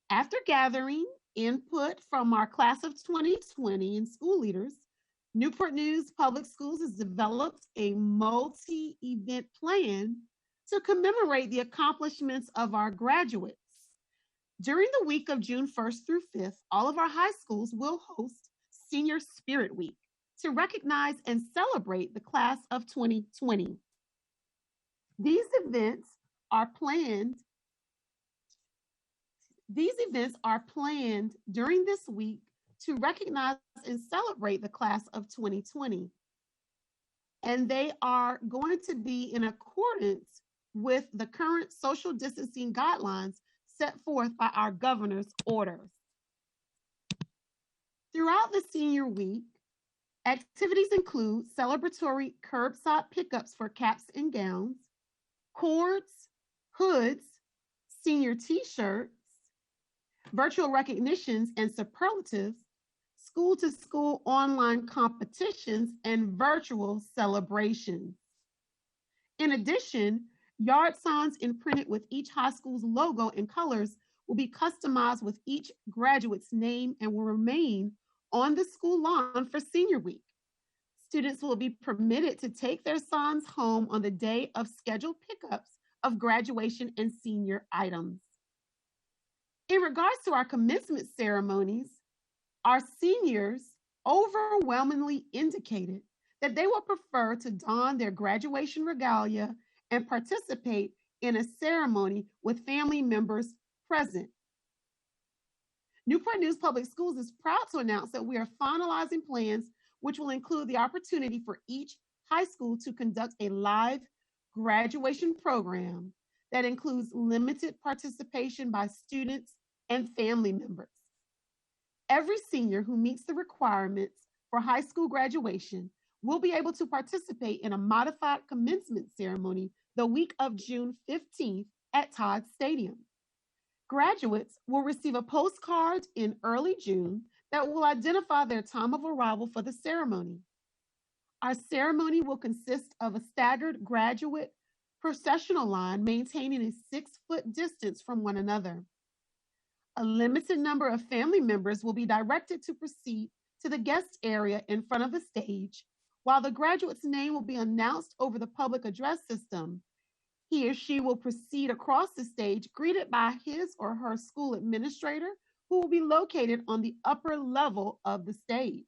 S11: After gathering input from our class of 2020 and school leaders, Newport News Public Schools has developed a multi-event plan to commemorate the accomplishments of our graduates. During the week of June 1st through 5th, all of our high schools will host Senior Spirit Week to recognize and celebrate the class of 2020. These events are planned during this week to recognize and celebrate the class of 2020. And they are going to be in accordance with the current social distancing guidelines set forth by our governor's orders. Throughout the senior week, activities include celebratory curbside pickups for caps and gowns, cords, hoods, senior t-shirts, virtual recognitions and superlatives, school-to-school online competitions, and virtual celebrations. In addition, yard signs imprinted with each high school's logo and colors will be customized with each graduate's name and will remain on the school lawn for Senior Week. Students will be permitted to take their signs home on the day of scheduled pickups of graduation and senior items. In regards to our commencement ceremonies, our seniors overwhelmingly indicated that they would prefer to don their graduation regalia and participate in a ceremony with family members present. Newport News Public Schools is proud to announce that we are finalizing plans which will include the opportunity for each high school to conduct a live graduation program that includes limited participation by students and family members. Every senior who meets the requirements for high school graduation will be able to participate in a modified commencement ceremony the week of June 15th at Todd Stadium. Graduates will receive a postcard in early June that will identify their time of arrival for the ceremony. Our ceremony will consist of a staggered graduate processional line maintaining a 6-foot distance from one another. A limited number of family members will be directed to proceed to the guest area in front of the stage, while the graduate's name will be announced over the public address system. He or she will proceed across the stage, greeted by his or her school administrator, who will be located on the upper level of the stage.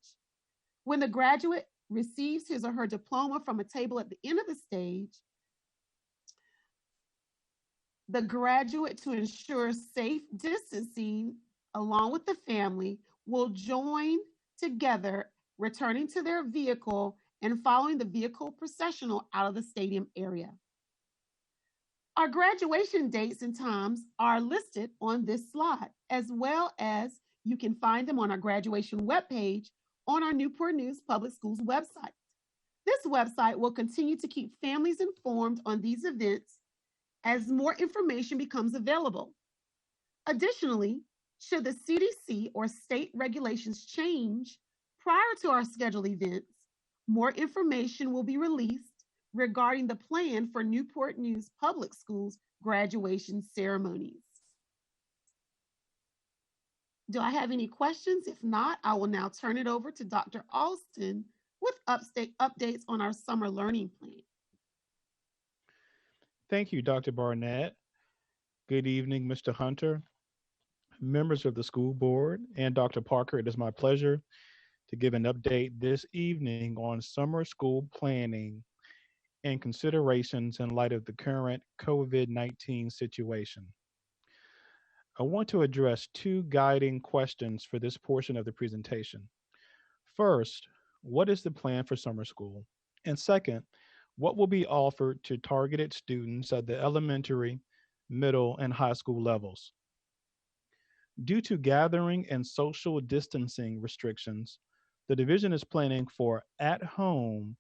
S11: When the graduate receives his or her diploma from a table at the end of the stage, The graduate, to ensure safe distancing along with the family, will join together, returning to their vehicle and following the vehicle processional out of the stadium area. Our graduation dates and times are listed on this slide, as well as you can find them on our graduation webpage on our Newport News Public Schools website. This website will continue to keep families informed on these events as more information becomes available. Additionally, should the CDC or state regulations change prior to our scheduled events, more information will be released regarding the plan for Newport News Public Schools graduation ceremonies. Do I have any questions? If not, I will now turn it over to Dr. Alston with updates on our summer learning plan.
S12: Thank you, Dr. Barnett. Good evening, Mr. Hunter, members of the school board, and Dr. Parker. It is my pleasure to give an update this evening on summer school planning and considerations in light of the current COVID-19 situation. I want to address two guiding questions for this portion of the presentation. First, what is the plan for summer school? And second, what will be offered to targeted students at the elementary, middle, and high school levels? Due to gathering and social distancing restrictions, the division is planning for at-home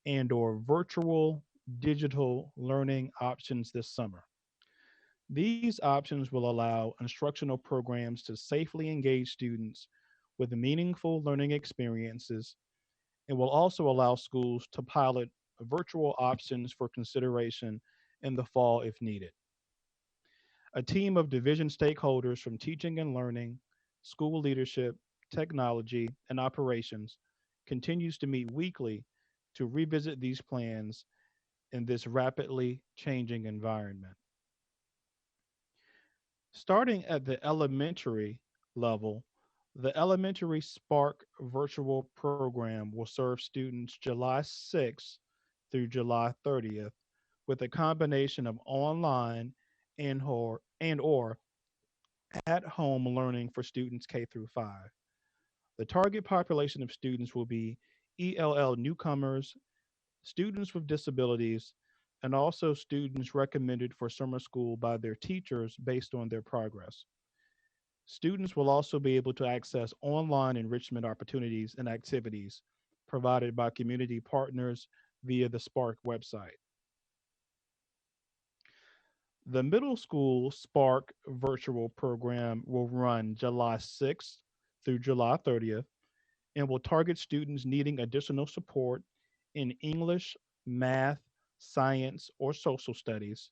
S12: and/or virtual digital learning options this summer. These options will allow instructional programs to safely engage students with meaningful learning experiences and will also allow schools to pilot virtual options for consideration in the fall if needed. A team of division stakeholders from teaching and learning, school leadership, technology, and operations continues to meet weekly to revisit these plans in this rapidly changing environment. Starting at the elementary level, the Elementary Spark virtual program will serve students July 6th through July 30th with a combination of online and or at-home learning for students K through 5. The target population of students will be ELL newcomers, students with disabilities, and also students recommended for summer school by their teachers based on their progress. Students will also be able to access online enrichment opportunities and activities provided by community partners via the Spark website. The middle school Spark virtual program will run July 6th through July 30th and will target students needing additional support in English, math, science, or social studies,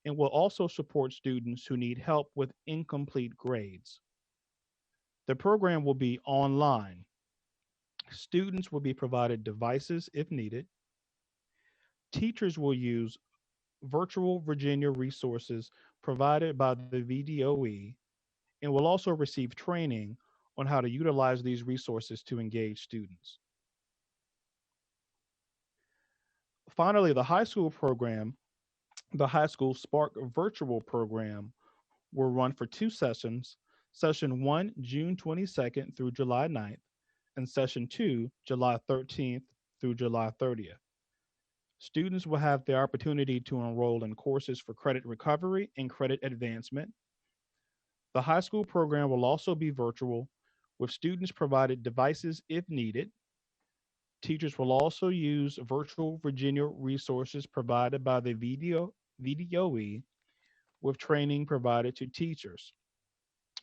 S12: and will also support students who need help with incomplete grades. The program will be online. Students will be provided devices if needed. Teachers will use virtual Virginia resources provided by the VDOE and will also receive training on how to utilize these resources to engage students. Finally, the high school program, the High School Spark virtual program, will run for 2 sessions, session 1, June 22nd through July 9th, and session 2, July 13th through July 30th. Students will have the opportunity to enroll in courses for credit recovery and credit advancement. The high school program will also be virtual, with students provided devices if needed. Teachers will also use virtual Virginia resources provided by the VDOE, with training provided to teachers.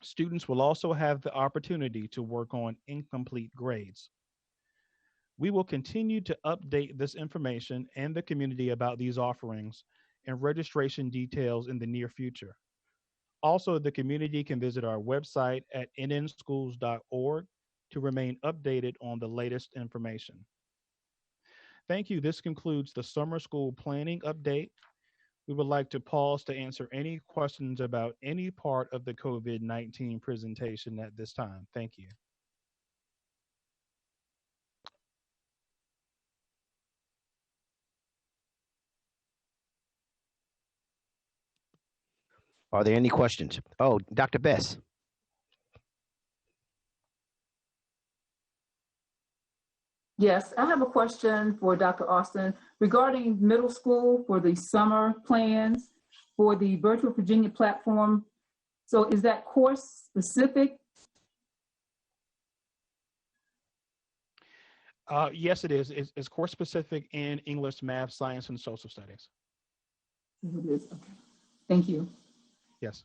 S12: Students will also have the opportunity to work on incomplete grades. We will continue to update this information and the community about these offerings and registration details in the near future. Also, the community can visit our website at nnschools.org to remain updated on the latest information. Thank you. This concludes the summer school planning update. We would like to pause to answer any questions about any part of the COVID-19 presentation at this time. Thank you.
S9: Are there any questions? Oh, Dr. Best.
S10: Yes, I have a question for Dr. Austin regarding middle school for the summer plans for the Virtual Virginia platform. So is that course specific?
S12: Yes, it is. It's course specific in English, math, science, and social studies.
S10: It is. Okay. Thank you.
S12: Yes.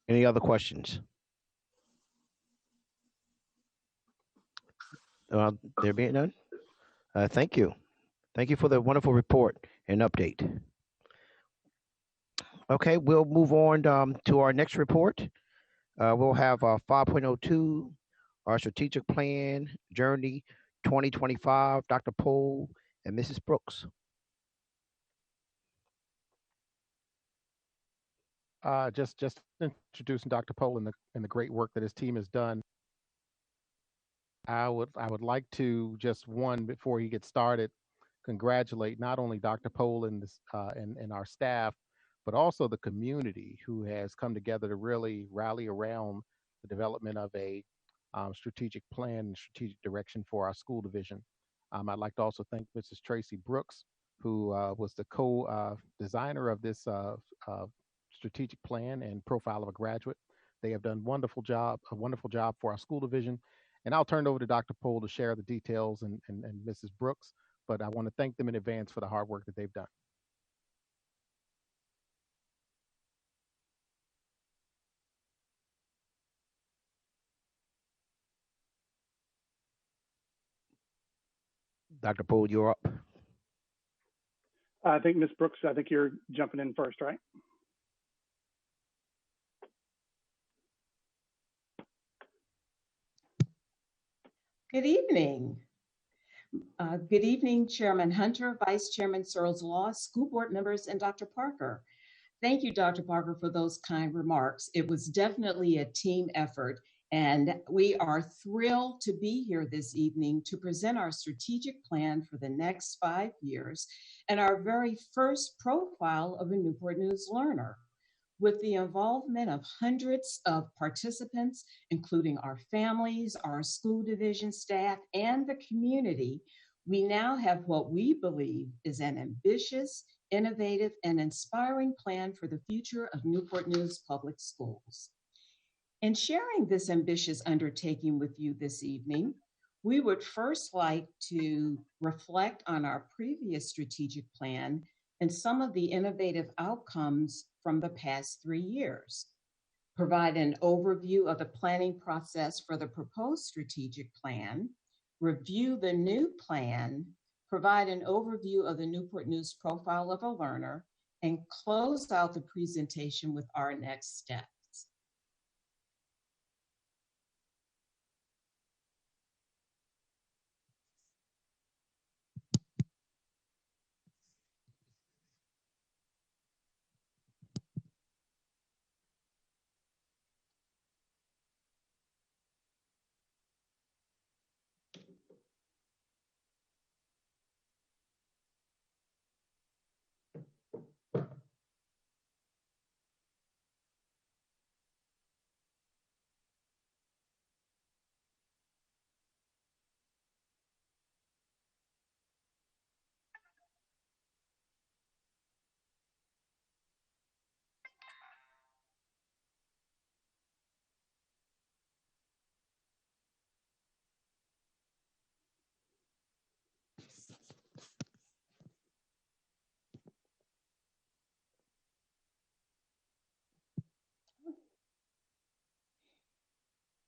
S9: Any other questions? There being none, thank you. Thank you for the wonderful report and update. Okay, we'll move on to our next report. We'll have 5.02, our strategic plan journey 2025, Dr. Pohl and Mrs. Brooks.
S2: Just introducing Dr. Pohl and the great work that his team has done. I would like to just before he gets started, congratulate not only Dr. Pohl and our staff, but also the community who has come together to really rally around the development of a strategic plan and strategic direction for our school division. I'd like to also thank Mrs. Tracy Brooks, who was the co-designer of this strategic plan and profile of a graduate. They have done a wonderful job for our school division. And I'll turn it over to Dr. Pohl to share the details and Mrs. Brooks, but I want to thank them in advance for the hard work that they've done.
S9: Dr. Pohl, you're up.
S13: I think Ms. Brooks, I think you're jumping in first, right?
S14: Good evening. Good evening, Chairman Hunter, Vice Chairman Searles Law, school board members, and Dr. Parker. Thank you, Dr. Parker, for those kind remarks. It was definitely a team effort, and we are thrilled to be here this evening to present our strategic plan for the next 5 years and our very first profile of a Newport News learner. With the involvement of hundreds of participants, including our families, our school division staff, and the community, we now have what we believe is an ambitious, innovative, and inspiring plan for the future of Newport News Public Schools. In sharing this ambitious undertaking with you this evening, we would first like to reflect on our previous strategic plan and some of the innovative outcomes from the past 3 years, provide an overview of the planning process for the proposed strategic plan, review the new plan, provide an overview of the Newport News profile of a learner, and close out the presentation with our next steps.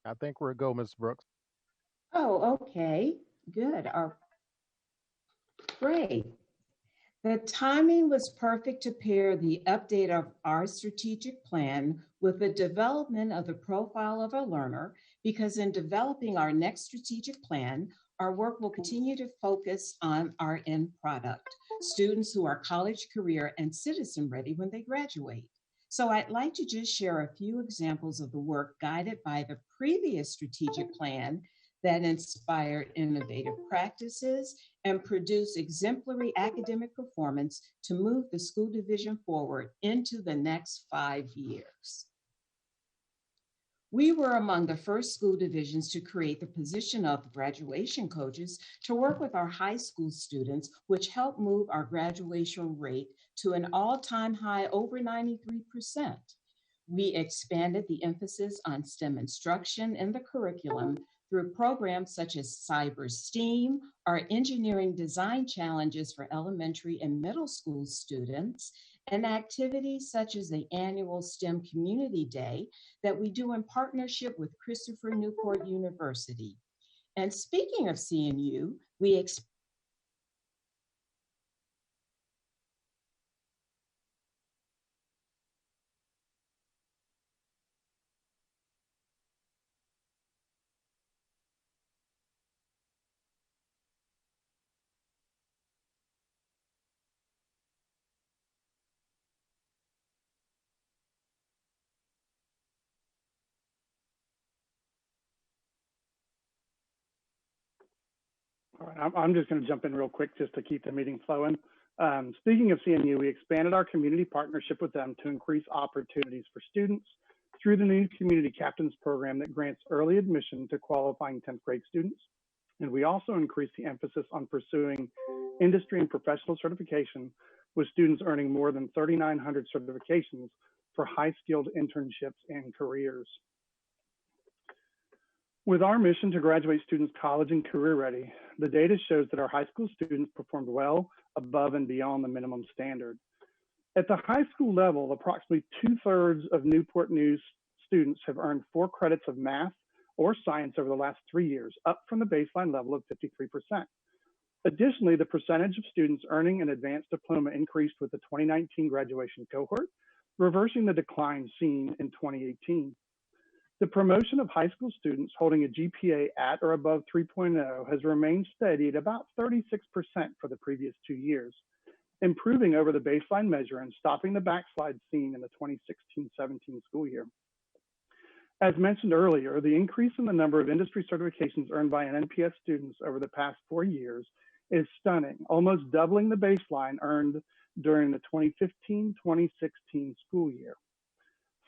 S2: I think we're a go, Ms. Brooks.
S14: Oh, okay, good. Great. The timing was perfect to pair the update of our strategic plan with the development of the profile of a learner, because in developing our next strategic plan, our work will continue to focus on our end product, students who are college, career, and citizen ready when they graduate. So I'd like to just share a few examples of the work guided by the previous strategic plan that inspired innovative practices and produce exemplary academic performance to move the school division forward into the next 5 years. We were among the first school divisions to create the position of graduation coaches to work with our high school students, which helped move our graduation rate to an all-time high over 93%. We expanded the emphasis on STEM instruction in the curriculum through programs such as Cyber STEAM, our engineering design challenges for elementary and middle school students, and activities such as the annual STEM Community Day that we do in partnership with Christopher Newport University. And speaking of CNU,
S13: All right, I'm just going to jump in real quick just to keep the meeting flowing. Speaking of CNU, we expanded our community partnership with them to increase opportunities for students through the new Community Captains program that grants early admission to qualifying 10th grade students. And we also increased the emphasis on pursuing industry and professional certification, with students earning more than 3,900 certifications for high-skilled internships and careers. With our mission to graduate students college and career ready, the data shows that our high school students performed well above and beyond the minimum standard. At the high school level, approximately 2/3 of Newport News students have earned 4 credits of math or science over the last 3 years, up from the baseline level of 53%. Additionally, the percentage of students earning an advanced diploma increased with the 2019 graduation cohort, reversing the decline seen in 2018. The promotion of high school students holding a GPA at or above 3.0 has remained steady at about 36% for the previous 2 years, improving over the baseline measure and stopping the backslide seen in the 2016-17 school year. As mentioned earlier, the increase in the number of industry certifications earned by NNPS students over the past 4 years is stunning, almost doubling the baseline earned during the 2015-2016 school year.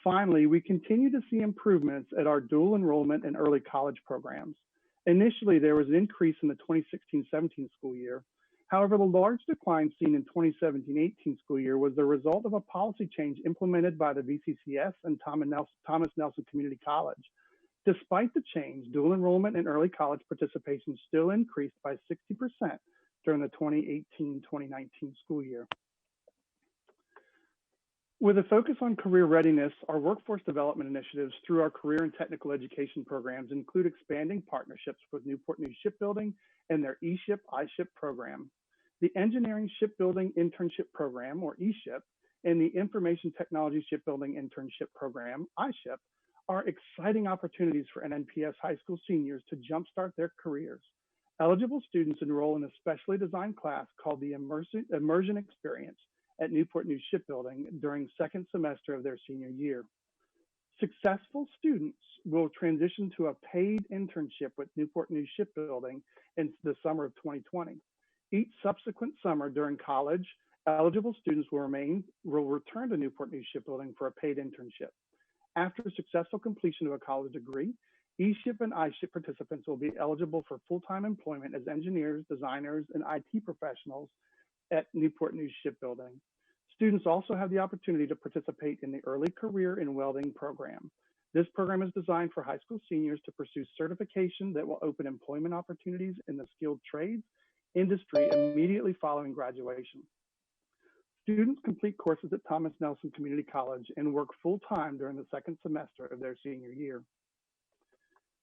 S13: Finally, we continue to see improvements at our dual enrollment and early college programs. Initially, there was an increase in the 2016-17 school year. However, the large decline seen in 2017-18 school year was the result of a policy change implemented by the VCCS and Thomas Nelson Community College. Despite the change, dual enrollment and early college participation still increased by 60% during the 2018-2019 school year. With a focus on career readiness, our workforce development initiatives through our career and technical education programs include expanding partnerships with Newport News Shipbuilding and their eShip iShip program. The Engineering Shipbuilding Internship Program, or eShip, and the Information Technology Shipbuilding Internship Program, iShip, are exciting opportunities for NNPS high school seniors to jumpstart their careers. Eligible students enroll in a specially designed class called the Immersion Experience at Newport News Shipbuilding during second semester of their senior year. Successful students will transition to a paid internship with Newport News Shipbuilding in the summer of 2020. Each subsequent summer during college, eligible students will return to Newport News Shipbuilding for a paid internship. After successful completion of a college degree, eShip and iShip participants will be eligible for full-time employment as engineers, designers, and IT professionals at Newport News Shipbuilding. Students also have the opportunity to participate in the Early Career in Welding program. This program is designed for high school seniors to pursue certification that will open employment opportunities in the skilled trades industry immediately following graduation. Students complete courses at Thomas Nelson Community College and work full-time during the second semester of their senior year.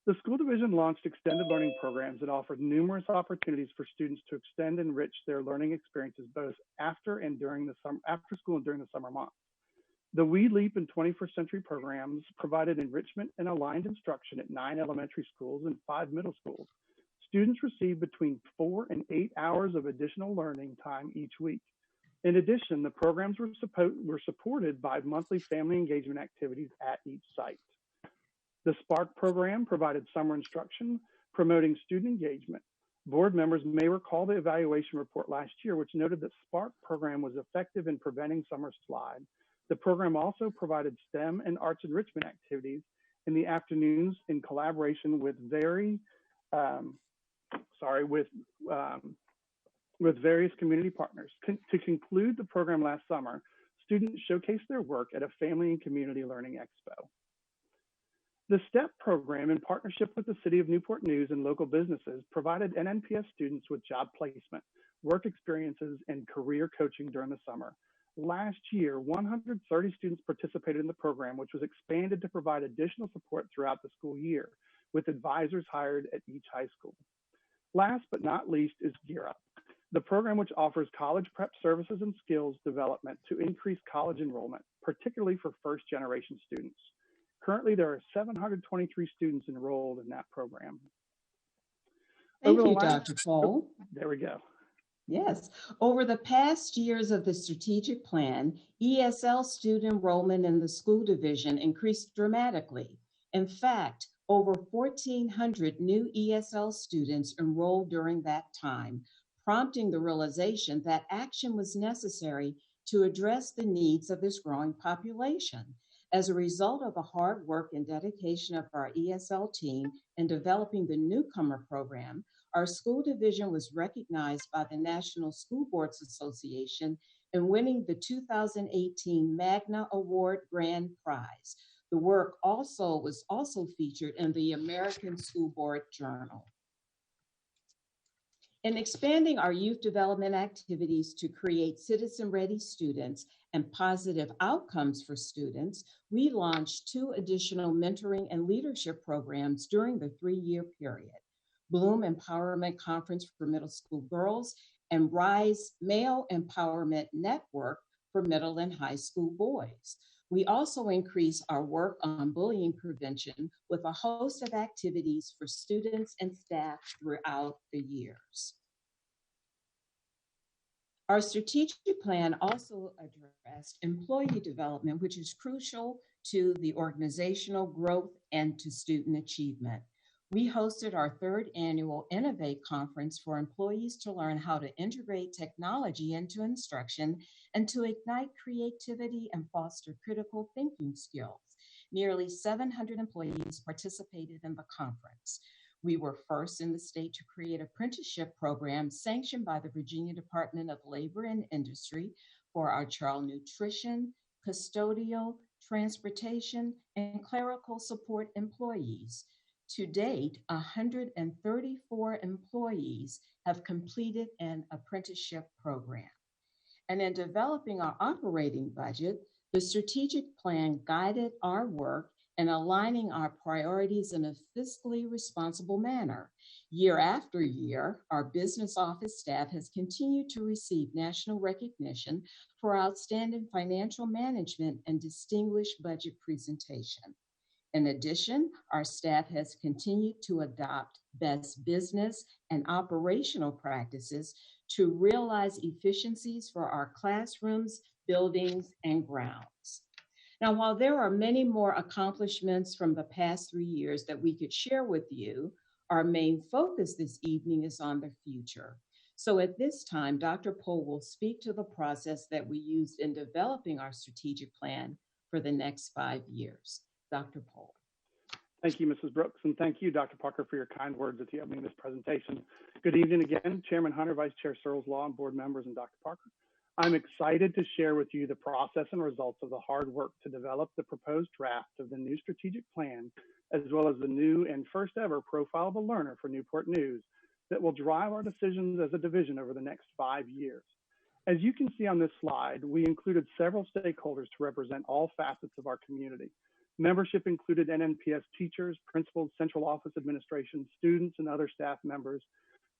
S13: The school division launched extended learning programs that offered numerous opportunities for students to extend and enrich their learning experiences both after school and during the summer months. The We Leap and 21st Century programs provided enrichment and aligned instruction at 9 elementary schools and 5 middle schools. Students received between 4 and 8 hours of additional learning time each week. In addition, the programs were supported by monthly family engagement activities at each site. The Spark program provided summer instruction promoting student engagement. Board members may recall the evaluation report last year, which noted that SPARK program was effective in preventing summer slide. The program also provided STEM and arts enrichment activities in the afternoons in collaboration with various community partners. To conclude the program last summer, students showcased their work at a Family and Community Learning Expo. The STEP program, in partnership with the City of Newport News and local businesses, provided NNPS students with job placement, work experiences, and career coaching during the summer. Last year, 130 students participated in the program, which was expanded to provide additional support throughout the school year, with advisors hired at each high school. Last but not least is Gear Up, the program which offers college prep services and skills development to increase college enrollment, particularly for first-generation students. Currently, there are 723 students enrolled in that program.
S14: Thank you, Dr. Pohl.
S13: There we go.
S14: Yes. Over the past years of the strategic plan, ESL student enrollment in the school division increased dramatically. In fact, over 1,400 new ESL students enrolled during that time, prompting the realization that action was necessary to address the needs of this growing population. As a result of the hard work and dedication of our ESL team in developing the newcomer program, our school division was recognized by the National School Boards Association in winning the 2018 Magna Award Grand Prize. The work was also featured in the American School Board Journal. In expanding our youth development activities to create citizen-ready students and positive outcomes for students, we launched 2 additional mentoring and leadership programs during the 3-year period: Bloom Empowerment Conference for Middle School Girls and Rise Male Empowerment Network for middle and high school boys. We also increased our work on bullying prevention with a host of activities for students and staff throughout the years. Our strategic plan also addressed employee development, which is crucial to the organizational growth and to student achievement. We hosted our 3rd annual Innovate Conference for employees to learn how to integrate technology into instruction and to ignite creativity and foster critical thinking skills. Nearly 700 employees participated in the conference. We were first in the state to create apprenticeship programs sanctioned by the Virginia Department of Labor and Industry for our child nutrition, custodial, transportation, and clerical support employees. To date, 134 employees have completed an apprenticeship program. And in developing our operating budget, the strategic plan guided our work in aligning our priorities in a fiscally responsible manner. Year after year, our business office staff has continued to receive national recognition for outstanding financial management and distinguished budget presentation. In addition, our staff has continued to adopt best business and operational practices to realize efficiencies for our classrooms, buildings, and grounds. Now, while there are many more accomplishments from the past 3 years that we could share with you, our main focus this evening is on the future. So at this time, Dr. Pohl will speak to the process that we used in developing our strategic plan for the next 5 years. Dr. Pohl.
S13: Thank you, Mrs. Brooks, and thank you, Dr. Parker, for your kind words at the opening of this presentation. Good evening again, Chairman Hunter, Vice Chair Searles Law, and board members, and Dr. Parker. I'm excited to share with you the process and results of the hard work to develop the proposed draft of the new strategic plan, as well as the new and first ever profile of a learner for Newport News that will drive our decisions as a division over the next 5 years. As you can see on this slide, we included several stakeholders to represent all facets of our community. Membership included NNPS teachers, principals, central office administration, students, and other staff members,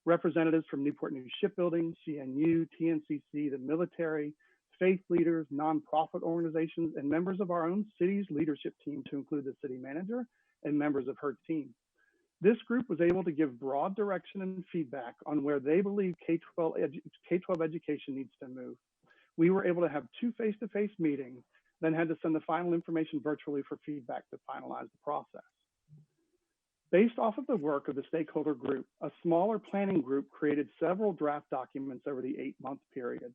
S13: representatives from Newport News Shipbuilding, CNU, TNCC, the military, faith leaders, nonprofit organizations, and members of our own city's leadership team to include the city manager and members of her team. This group was able to give broad direction and feedback on where they believe K-12 education needs to move. We were able to have 2 face-to-face meetings, then had to send the final information virtually for feedback to finalize the process. Based off of the work of the stakeholder group, a smaller planning group created several draft documents over the 8-month period.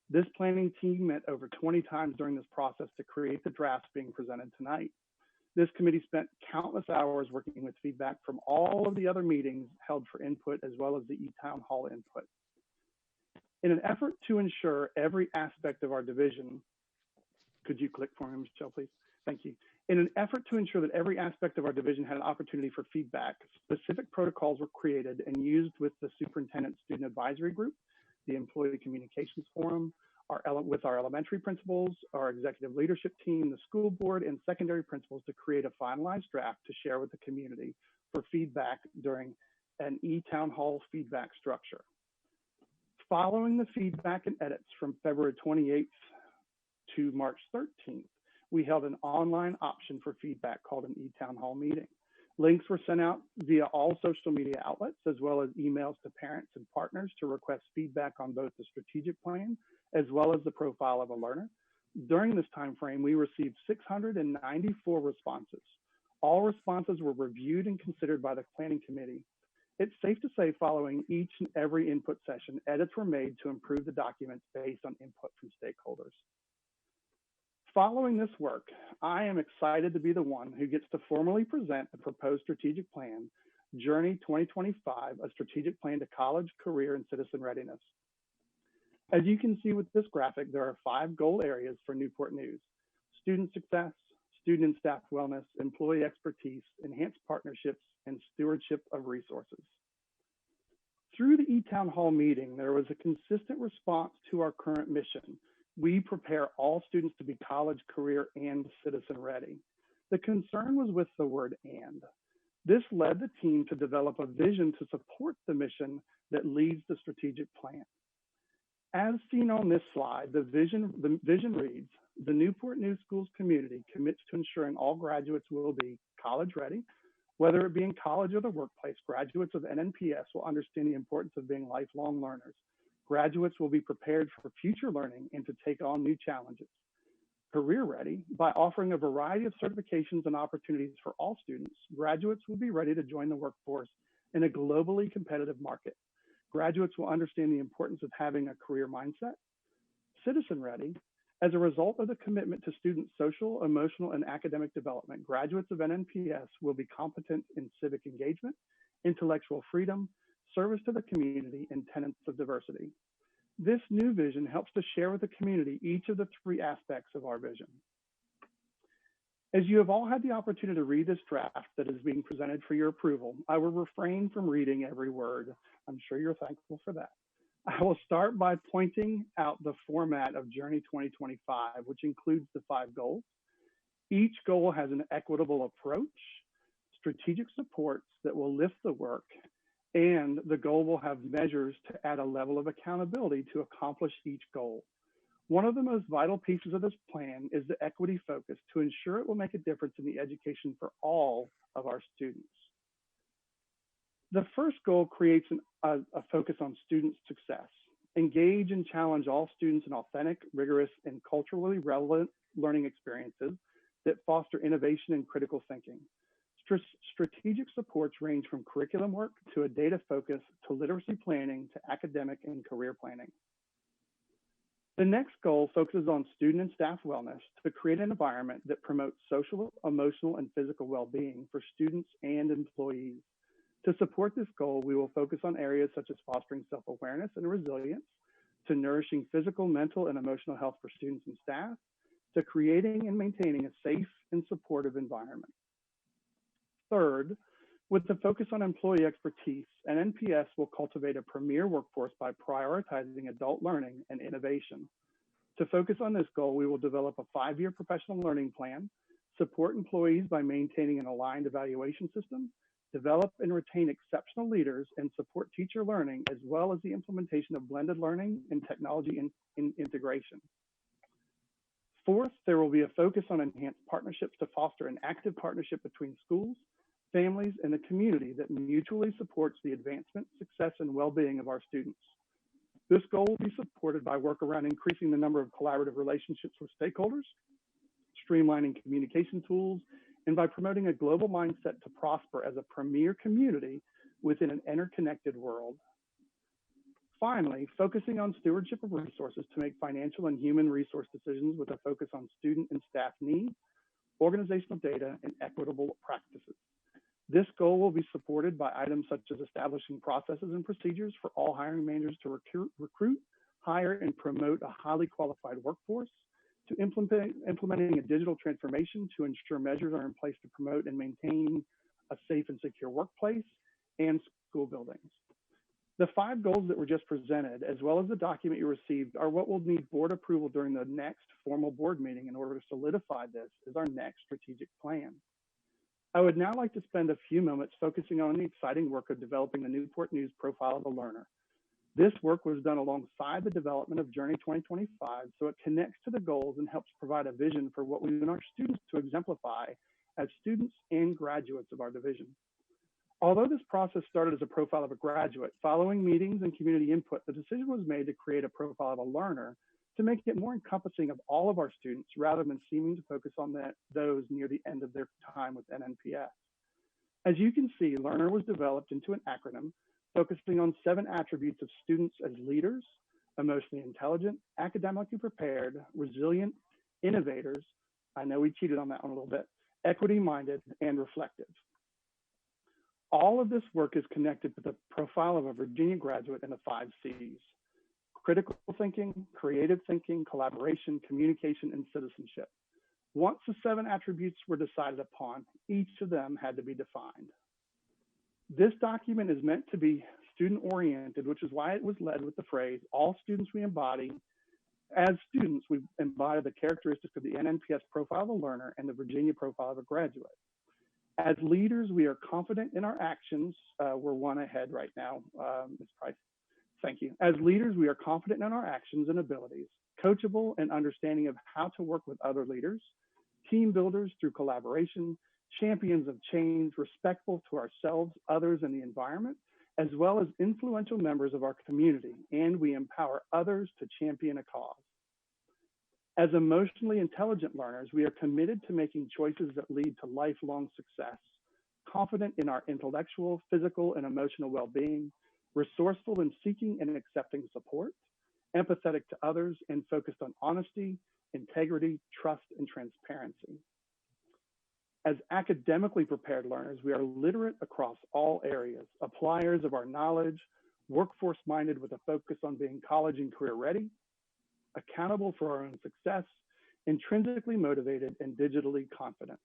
S13: This planning team met over 20 times during this process to create the drafts being presented tonight. This committee spent countless hours working with feedback from all of the other meetings held for input, as well as the e-town hall input. In an effort to ensure every aspect of our division, could you click for me, Michelle, please? Thank you. In an effort to ensure that every aspect of our division had an opportunity for feedback, specific protocols were created and used with the Superintendent Student Advisory Group, the Employee Communications Forum, with our elementary principals, our executive leadership team, the school board, and secondary principals to create a finalized draft to share with the community for feedback during an e-town hall feedback structure. Following the feedback and edits from February 28th to March 13th, we held an online option for feedback called an e-town hall meeting. Links were sent out via all social media outlets, as well as emails to parents and partners to request feedback on both the strategic plan as well as the profile of a learner. During this time frame, we received 694 responses. All responses were reviewed and considered by the planning committee. It's safe to say following each and every input session, edits were made to improve the documents based on input from stakeholders. Following this work, I am excited to be the one who gets to formally present the proposed strategic plan, Journey 2025, a strategic plan to college, career, and citizen readiness. As you can see with this graphic, there are 5 goal areas for Newport News: student success, student and staff wellness, employee expertise, enhanced partnerships, and stewardship of resources. Through the e-town hall meeting, there was a consistent response to our current mission. We prepare all students to be college, career, and citizen ready. The concern was with the word "and." This led the team to develop a vision to support the mission that leads the strategic plan. As seen on this slide, the vision reads, the Newport News Schools community commits to ensuring all graduates will be college ready. Whether it be in college or the workplace, graduates of NNPS will understand the importance of being lifelong learners. Graduates will be prepared for future learning and to take on new challenges. Career ready, by offering a variety of certifications and opportunities for all students, graduates will be ready to join the workforce in a globally competitive market. Graduates will understand the importance of having a career mindset. Citizen ready, as a result of the commitment to student social, emotional, and academic development, graduates of NNPS will be competent in civic engagement, intellectual freedom, service to the community, and tenets of diversity. This new vision helps to share with the community each of the 3 aspects of our vision. As you have all had the opportunity to read this draft that is being presented for your approval, I will refrain from reading every word. I'm sure you're thankful for that. I will start by pointing out the format of Journey 2025, which includes the 5 goals. Each goal has an equitable approach, strategic supports that will lift the work, and the goal will have measures to add a level of accountability to accomplish each goal. One of the most vital pieces of this plan is the equity focus to ensure it will make a difference in the education for all of our students. The first goal creates a focus on student success. Engage and challenge all students in authentic, rigorous, and culturally relevant learning experiences that foster innovation and critical thinking. Strategic supports range from curriculum work to a data focus to literacy planning to academic and career planning. The next goal focuses on student and staff wellness to create an environment that promotes social, emotional, and physical well-being for students and employees. To support this goal, we will focus on areas such as fostering self-awareness and resilience, to nourishing physical, mental, and emotional health for students and staff, to creating and maintaining a safe and supportive environment. Third, with the focus on employee expertise, NNPS will cultivate a premier workforce by prioritizing adult learning and innovation. To focus on this goal, we will develop a 5-year professional learning plan, support employees by maintaining an aligned evaluation system, develop and retain exceptional leaders, and support teacher learning, as well as the implementation of blended learning and technology integration. Fourth, there will be a focus on enhanced partnerships to foster an active partnership between schools, families, and the community that mutually supports the advancement, success, and well-being of our students. This goal will be supported by work around increasing the number of collaborative relationships with stakeholders, streamlining communication tools, and by promoting a global mindset to prosper as a premier community within an interconnected world. Finally, focusing on stewardship of resources to make financial and human resource decisions with a focus on student and staff needs, organizational data, and equitable practices. This goal will be supported by items such as establishing processes and procedures for all hiring managers to recruit, hire, and promote a highly qualified workforce, to implementing a digital transformation to ensure measures are in place to promote and maintain a safe and secure workplace and school buildings. The 5 goals that were just presented, as well as the document you received, are what will need board approval during the next formal board meeting in order to solidify this as our next strategic plan. I would now like to spend a few moments focusing on the exciting work of developing the Newport News Profile of a Learner. This work was done alongside the development of Journey 2025, so it connects to the goals and helps provide a vision for what we want our students to exemplify as students and graduates of our division. Although this process started as a profile of a graduate, following meetings and community input, the decision was made to create a profile of a learner to make it more encompassing of all of our students rather than seeming to focus on those near the end of their time with NNPS. As you can see, Learner was developed into an acronym focusing on 7 attributes of students as leaders, emotionally intelligent, academically prepared, resilient, innovators, I know we cheated on that one a little bit, equity-minded, and reflective. All of this work is connected to the profile of a Virginia graduate in the 5 C's: critical thinking, creative thinking, collaboration, communication, and citizenship. Once the 7 attributes were decided upon, each of them had to be defined. This document is meant to be student-oriented, which is why it was led with the phrase, all students we embody. As students, we embody the characteristics of the NNPS profile of a learner and the Virginia profile of a graduate. As leaders, we are confident in our actions. We're one ahead right now, Ms. Price. Thank you. As leaders, we are confident in our actions and abilities, coachable and understanding of how to work with other leaders, team builders through collaboration, champions of change, respectful to ourselves, others, and the environment, as well as influential members of our community, and we empower others to champion a cause. As emotionally intelligent learners, we are committed to making choices that lead to lifelong success, confident in our intellectual, physical, and emotional well-being, resourceful in seeking and accepting support, empathetic to others, and focused on honesty, integrity, trust, and transparency. As academically prepared learners, we are literate across all areas, appliers of our knowledge, workforce-minded with a focus on being college and career ready, accountable for our own success, intrinsically motivated, and digitally confident.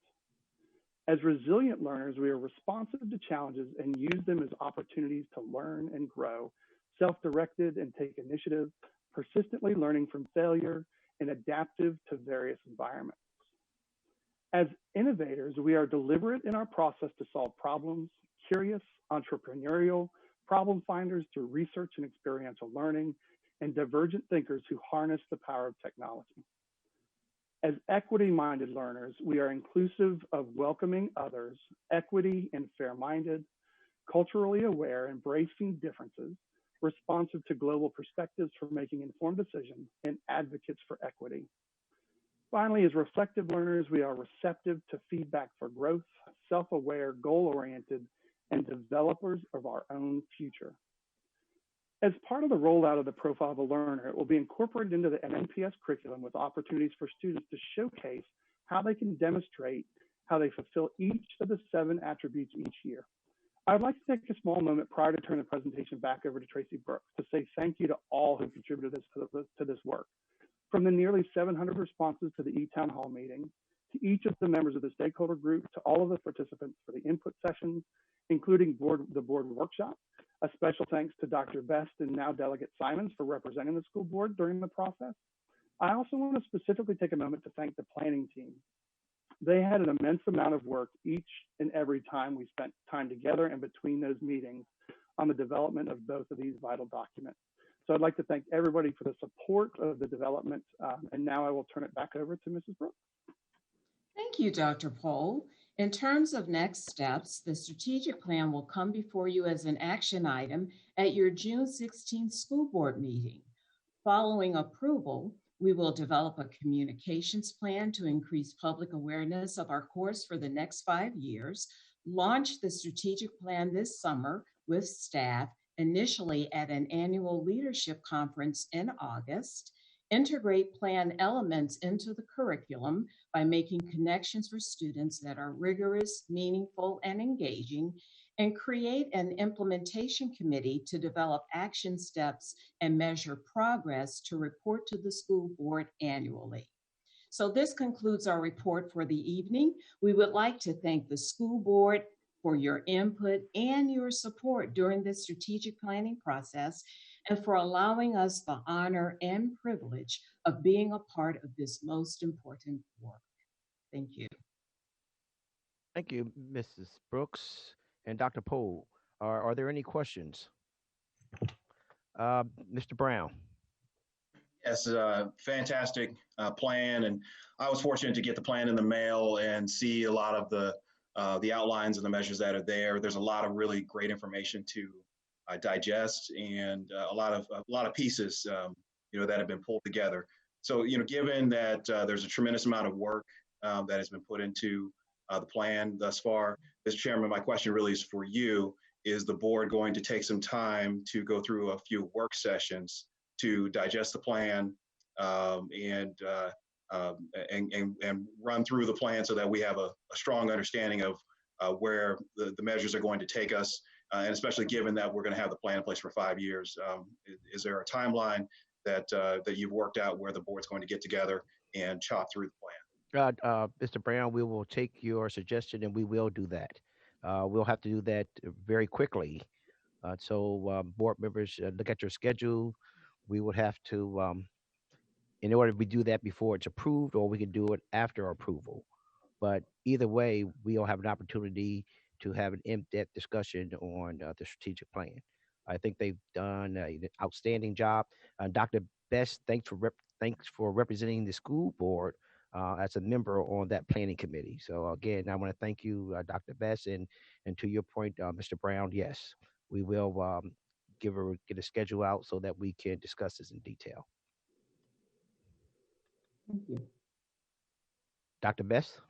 S13: As resilient learners, we are responsive to challenges and use them as opportunities to learn and grow, self-directed and take initiative, persistently learning from failure, and adaptive to various environments. As innovators, we are deliberate in our process to solve problems, curious, entrepreneurial, problem finders through research and experiential learning, and divergent thinkers who harness the power of technology. As equity-minded learners, we are inclusive of welcoming others, equity and fair-minded, culturally aware, embracing differences, responsive to global perspectives for making informed decisions, and advocates for equity. Finally, as reflective learners, we are receptive to feedback for growth, self-aware, goal-oriented, and developers of our own future. As part of the rollout of the profile of a learner, it will be incorporated into the NNPS curriculum with opportunities for students to showcase how they can demonstrate how they fulfill each of the 7 attributes each year. I'd like to take a small moment prior to turning the presentation back over to Tracy Brooks to say thank you to all who contributed to this work. From the nearly 700 responses to the e-town hall meeting, to each of the members of the stakeholder group, to all of the participants for the input sessions, including the board workshop. A special thanks to Dr. Best and now Delegate Simons for representing the school board during the process. I also want to specifically take a moment to thank the planning team. They had an immense amount of work each and every time we spent time together and between those meetings on the development of both of these vital documents. So I'd like to thank everybody for the support of the development. And now I will turn it back over to Mrs. Brooks.
S14: Thank you, Dr. Pohl. In terms of next steps, the strategic plan will come before you as an action item at your June 16th school board meeting. Following approval, We will develop a communications plan to increase public awareness of our course for the next 5 years, launch the strategic plan this summer with staff, initially at an annual leadership conference in August, integrate plan elements into the curriculum by making connections for students that are rigorous, meaningful, and engaging, and create an implementation committee to develop action steps and measure progress to report to the school board annually. So this concludes our report for the evening. We would like to thank the school board for your input and your support during the strategic planning process, and for allowing us the honor and privilege of being a part of this most important work. Thank you.
S9: Thank you, Mrs. Brooks and Dr. Poe. Are there any questions? Mr. Brown.
S4: Yes, fantastic plan, and I was fortunate to get the plan in the mail and see a lot of the outlines and the measures that are there. There's a lot of really great information to digest, and a lot of pieces that have been pulled together. So given that there's a tremendous amount of work that has been put into the plan thus far, Mr. Chairman, my question really is for you. Is the board going to take some time to go through a few work sessions to digest the plan and run through the plan so that we have a strong understanding of where the measures are going to take us, and especially given that we're going to have the plan in place for 5 years? Is there a timeline that you've worked out where the board's going to get together and chop through the plan?
S9: Mr. Brown, we will take your suggestion and we will do that. We'll have to do that very quickly. So board members, look at your schedule. We would have to, in order to do that before it's approved, or we can do it after approval. But either way, we'll have an opportunity to have an in-depth discussion on the strategic plan. I think they've done an outstanding job. Dr. Best, thanks for representing the school board as a member on that planning committee. So again, I want to thank you, Dr. Best, and to your point, Mr. Brown, yes, we will get a schedule out so that we can discuss this in detail.
S14: Thank you.
S9: Dr. Best?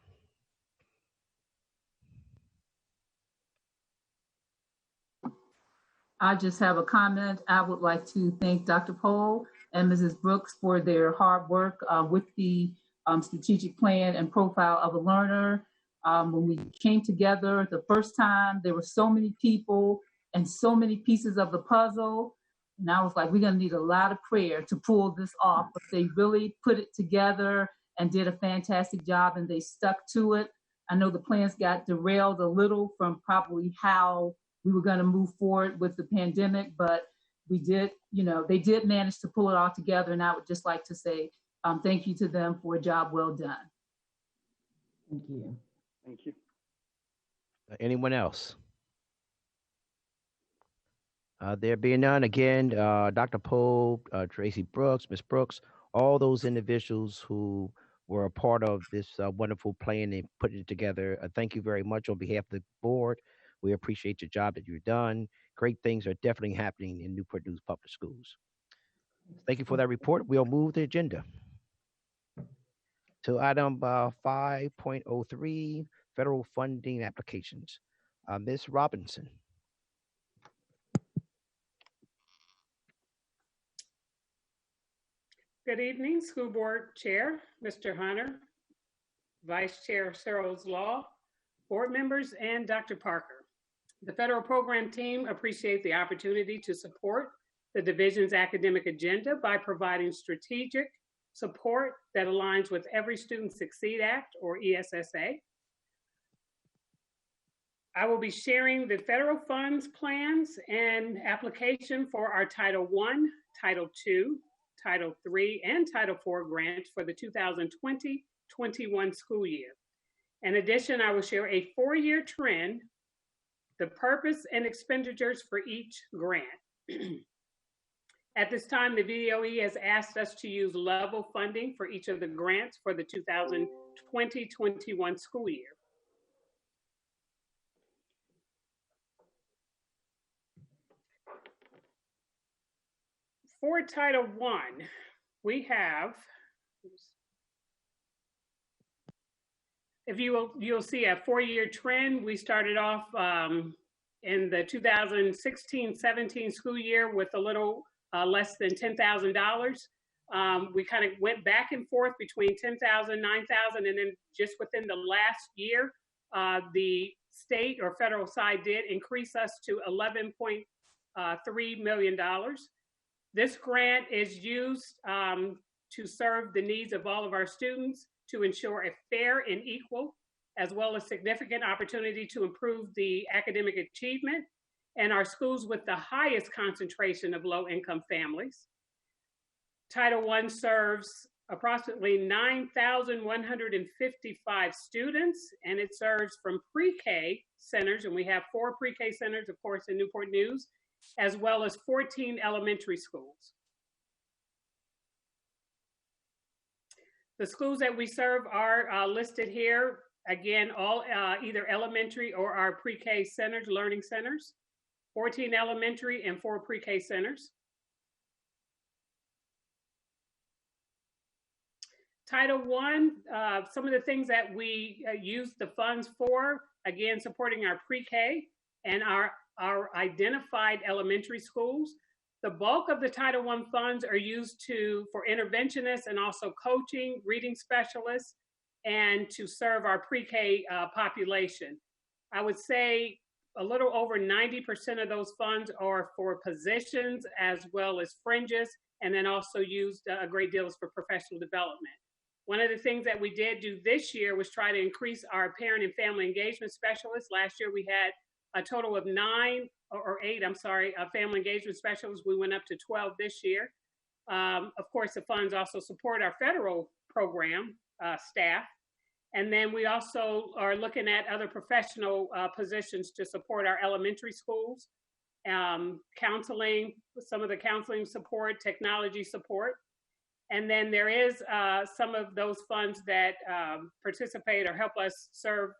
S10: I just have a comment. I would like to thank Dr. Poe and Mrs. Brooks for their hard work with the strategic plan and profile of a learner. When we came together the first time, there were so many people and so many pieces of the puzzle. And I was like, we're gonna need a lot of prayer to pull this off. But they really put it together and did a fantastic job, and they stuck to it. I know the plans got derailed a little from probably how we were gonna move forward with the pandemic, but we did, they did manage to pull it all together. And I would just like to say thank you to them for a job well done.
S14: Thank you.
S13: Thank you.
S9: Anyone else? There being none, again, Dr. Poe, Tracy Brooks, Ms. Brooks, all those individuals who were a part of this wonderful plan and putting it together, thank you very much on behalf of the board. We appreciate the job that you've done. Great things are definitely happening in Newport News Public Schools. Thank you for that report. We'll move the agenda to item 5.03, federal funding applications. Ms. Robinson.
S15: Good evening, School Board Chair, Mr. Hunter, Vice Chair Searles Law, board members, and Dr. Parker. The federal program team appreciate the opportunity to support the division's academic agenda by providing strategic support that aligns with Every Student Succeed Act, or ESSA. I will be sharing the federal funds plans and application for our Title I, Title II, Title III, and Title IV grants for the 2020-21 school year. In addition, I will share a 4-year trend, the purpose and expenditures for each grant. At this time, the VOE has asked us to use level funding for each of the grants for the 2020-21 school year. For Title I, we have If you'll see a 4-year trend. We started off in the 2016-17 school year with a little less than $10,000. We kind of went back and forth between $10,000, $9,000, and then just within the last year, the state or federal side did increase us to $11.3 million. This grant is used to serve the needs of all of our students, to ensure a fair and equal, as well as significant opportunity to improve the academic achievement in our schools with the highest concentration of low-income families. Title I serves approximately 9,155 students, and it serves from pre-K centers, and we have 4 pre-K centers, of course, in Newport News, as well as 14 elementary schools. The schools that we serve are listed here. Again, all either elementary or our pre-K centers, learning centers, 14 elementary and 4 pre-K centers. Title I, some of the things that we use the funds for, again, supporting our pre-K and our identified elementary schools. The bulk of the Title I funds are used for interventionists and also coaching, reading specialists, and to serve our pre-K population. I would say a little over 90% of those funds are for positions as well as fringes, and then also used a great deal for professional development. One of the things that we did do this year was try to increase our parent and family engagement specialists. Last year we had a total of 8 family engagement specialists. We went up to 12 this year. Of course, the funds also support our federal program staff. And then we also are looking at other professional positions to support our elementary schools, counseling, some of the counseling support, technology support. And then there is some of those funds that participate or help us serve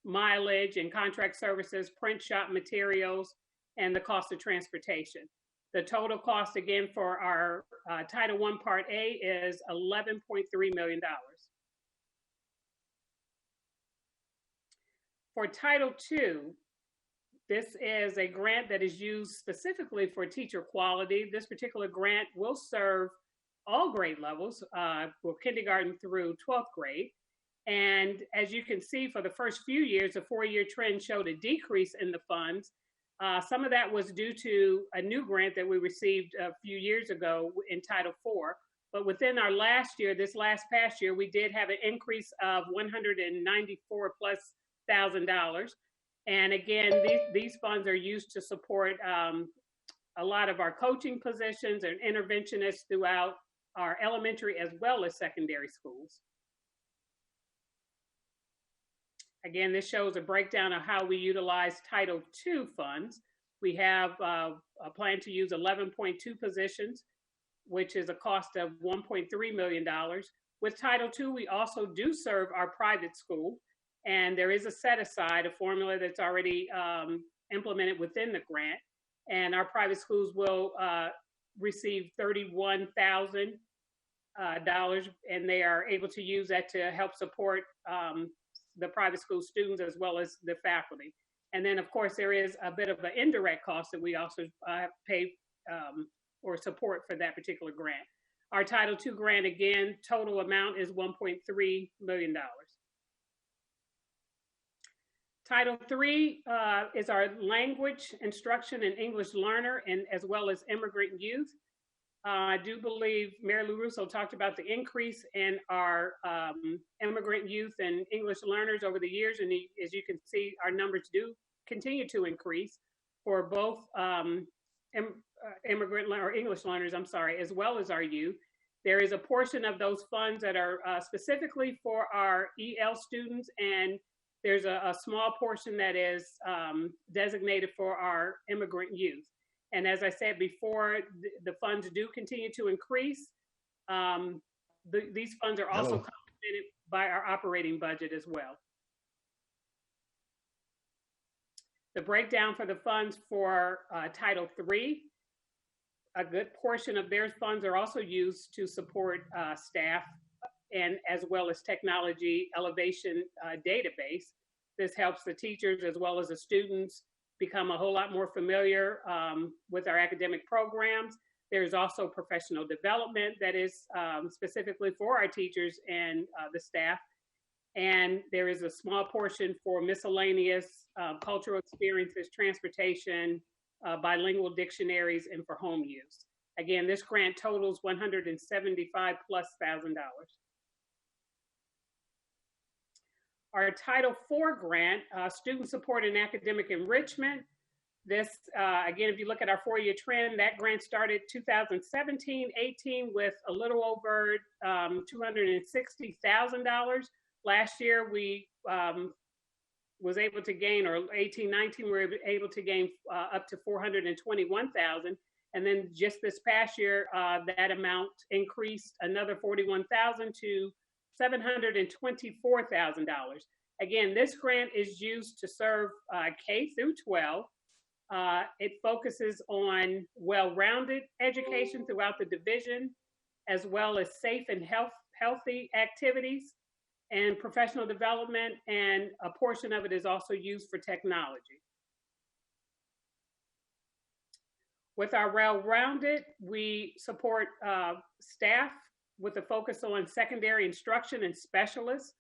S15: mileage and contract services, print shop materials, and the cost of transportation. The total cost, again, for our Title I Part A is $11.3 million. For Title II, this is a grant that is used specifically for teacher quality. This particular grant will serve all grade levels, for kindergarten through 12th grade. And as you can see, for the first few years, the 4-year trend showed a decrease in the funds. Some of that was due to a new grant that we received a few years ago in Title IV. But within our last year, this past year, we did have an increase of $194,000+. And again, these funds are used to support a lot of our coaching positions and interventionists throughout our elementary as well as secondary schools. Again, this shows a breakdown of how we utilize Title II funds. We have a plan to use 11.2 positions, which is a cost of $1.3 million. With Title II, we also do serve our private school, and there is a set aside, a formula that's already implemented within the grant. And our private schools will receive $31,000, and they are able to use that to help support the private school students as well as the faculty. And then, of course, there is a bit of an indirect cost that we also pay or support for that particular grant. Our Title II grant, again, total amount is $1.3 million. Title III is our language instruction and English learner, and as well as immigrant youth. I do believe Mary Lou Russo talked about the increase in our immigrant youth and English learners over the years, and as you can see, our numbers do continue to increase for both immigrant or English learners, as well as our youth. There is a portion of those funds that are specifically for our EL students, and there's a small portion that is designated for our immigrant youth. And as I said before, the funds do continue to increase. These funds are also complemented by our operating budget as well. The breakdown for the funds for Title III, a good portion of their funds are also used to support staff and as well as technology elevation database. This helps the teachers as well as the students become a whole lot more familiar with our academic programs. There's also professional development that is specifically for our teachers and the staff. And there is a small portion for miscellaneous cultural experiences, transportation, bilingual dictionaries, and for home use. Again, this grant totals $175,000+. Our Title IV grant, Student Support and Academic Enrichment. This, again, if you look at our 4-year trend, that grant started 2017-18 with a little over $260,000. Last year, we was able to gain, or 18-19, we were able to gain up to $421,000. And then just this past year, that amount increased another $41,000 to $724,000. Again, this grant is used to serve K through 12. It focuses on well-rounded education throughout the division, as well as safe and healthy activities and professional development, and a portion of it is also used for technology. With our well-rounded, we support staff with a focus on secondary instruction and specialists.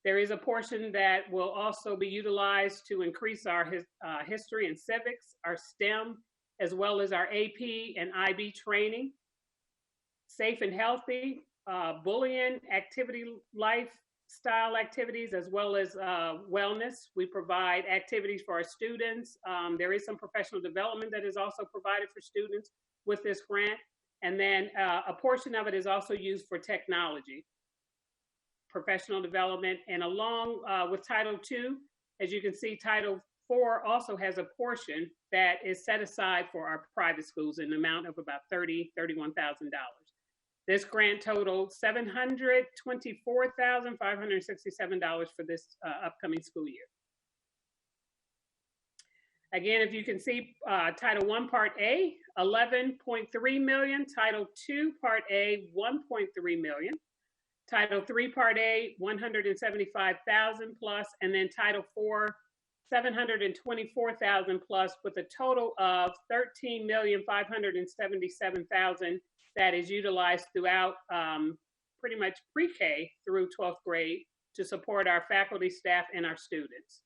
S15: There is a portion that will also be utilized to increase our history and civics, our STEM, as well as our AP and IB training. Safe and healthy, bullying, activity, lifestyle activities, as well as wellness. We provide activities for our students. There is some professional development that is also provided for students with this grant. And then a portion of it is also used for technology, professional development, and along with Title II, as you can see, Title IV also has a portion that is set aside for our private schools in the amount of about $31,000. This grant totaled $724,567 for this upcoming school year. Again, if you can see, Title I, Part A, $11.3 million. Title II, Part A, $1.3 million. Title III, Part A, $175,000 plus, and then Title IV, $724,000 plus, with a total of $13,577,000 that is utilized throughout pretty much pre-K through 12th grade to support our faculty, staff, and our students.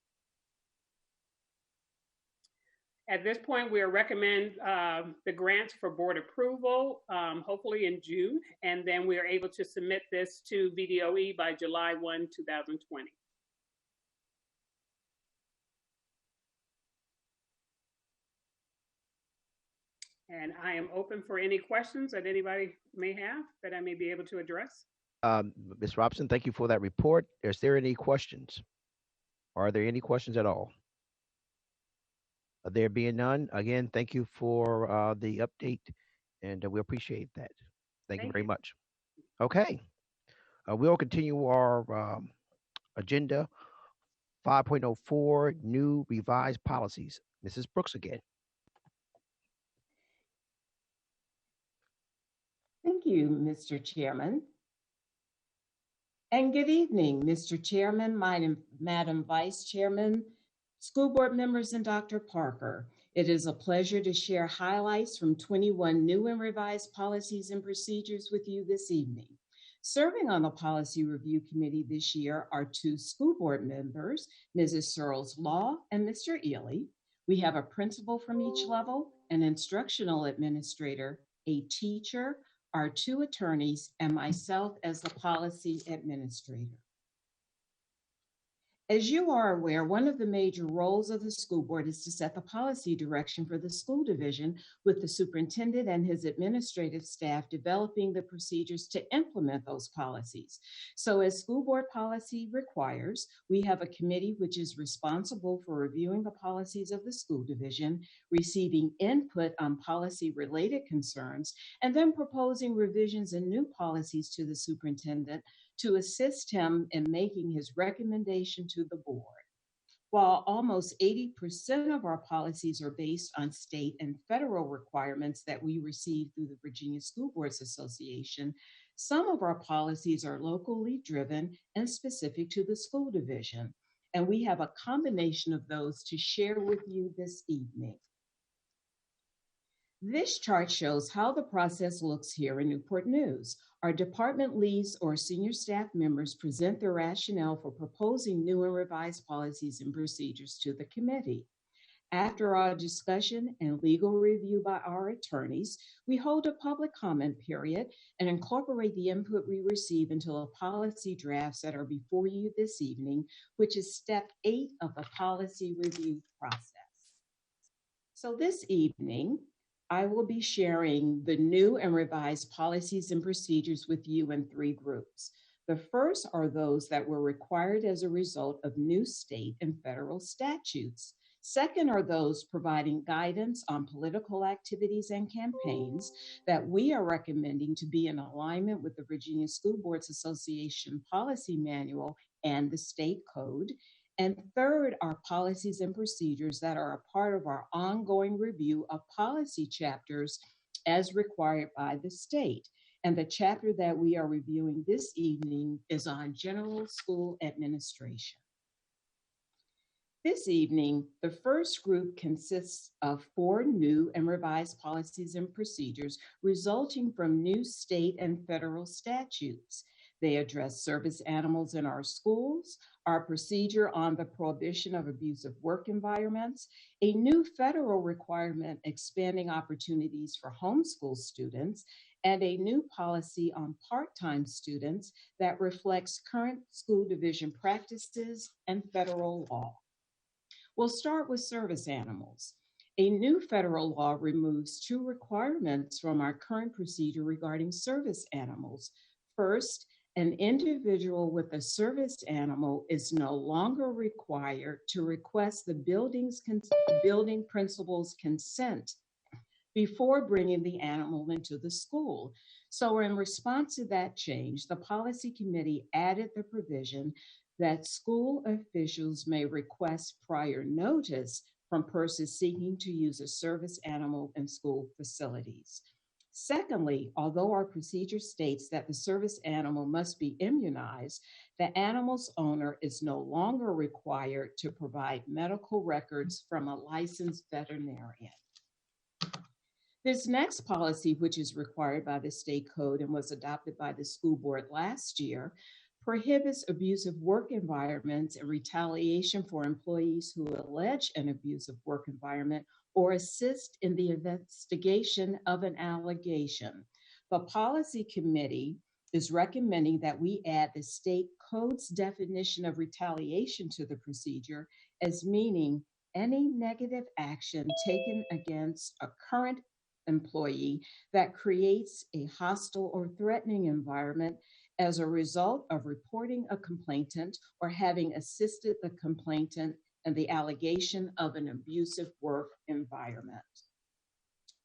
S15: At this point, we recommend the grants for board approval, hopefully in June, and then we are able to submit this to VDOE by July 1, 2020. And I am open for any questions that anybody may have that I may be able to address.
S9: Ms. Robson, thank you for that report. Is there any questions? Are there any questions at all? There being none, again, thank you for the update, and we appreciate that. Thank you very much. Okay, we'll continue our agenda. 5.04, new revised policies. Mrs. Brooks again.
S14: Thank you, Mr. Chairman. And good evening, Mr. Chairman, Madam Vice Chairman, school board members, and Dr. Parker. It is a pleasure to share highlights from 21 new and revised policies and procedures with you this evening. Serving on the Policy Review Committee this year are 2 school board members, Mrs. Searles Law and Mr. Ely. We have a principal from each level, an instructional administrator, a teacher, our 2 attorneys, and myself as the policy administrator. As you are aware, one of the major roles of the school board is to set the policy direction for the school division, with the superintendent and his administrative staff developing the procedures to implement those policies. So as school board policy requires, we have a committee which is responsible for reviewing the policies of the school division, receiving input on policy-related concerns, and then proposing revisions and new policies to the superintendent to assist him in making his recommendation to the board. While almost 80% of our policies are based on state and federal requirements that we receive through the Virginia School Boards Association, some of our policies are locally driven and specific to the school division. And we have a combination of those to share with you this evening. This chart shows how the process looks here in Newport News. Our department leads or senior staff members present their rationale for proposing new and revised policies and procedures to the committee. After our discussion and legal review by our attorneys, we hold a public comment period and incorporate the input we receive into the policy drafts that are before you this evening, which is step 8 of the policy review process. So this evening, I will be sharing the new and revised policies and procedures with you in 3 groups. The first are those that were required as a result of new state and federal statutes. Second are those providing guidance on political activities and campaigns that we are recommending to be in alignment with the Virginia School Boards Association Policy Manual and the state code. And third are policies and procedures that are a part of our ongoing review of policy chapters as required by the state. And the chapter that we are reviewing this evening is on general school administration. This evening, the first group consists of 4 new and revised policies and procedures resulting from new state and federal statutes. They address service animals in our schools, our procedure on the prohibition of abusive work environments, a new federal requirement expanding opportunities for homeschool students, and a new policy on part-time students that reflects current school division practices and federal law. We'll start with service animals. A new federal law removes 2 requirements from our current procedure regarding service animals. First, an individual with a service animal is no longer required to request the building principal's consent before bringing the animal into the school. So in response to that change, the policy committee added the provision that school officials may request prior notice from persons seeking to use a service animal in school facilities. Secondly, although our procedure states that the service animal must be immunized, the animal's owner is no longer required to provide medical records from a licensed veterinarian. This next policy, which is required by the state code and was adopted by the school board last year, prohibits abusive work environments and retaliation for employees who allege an abusive work environment or assist in the investigation of an allegation. The policy committee is recommending that we add the state code's definition of retaliation to the procedure as meaning any negative action taken against a current employee that creates a hostile or threatening environment as a result of reporting a complainant or having assisted the complainant in the allegation of an abusive work environment.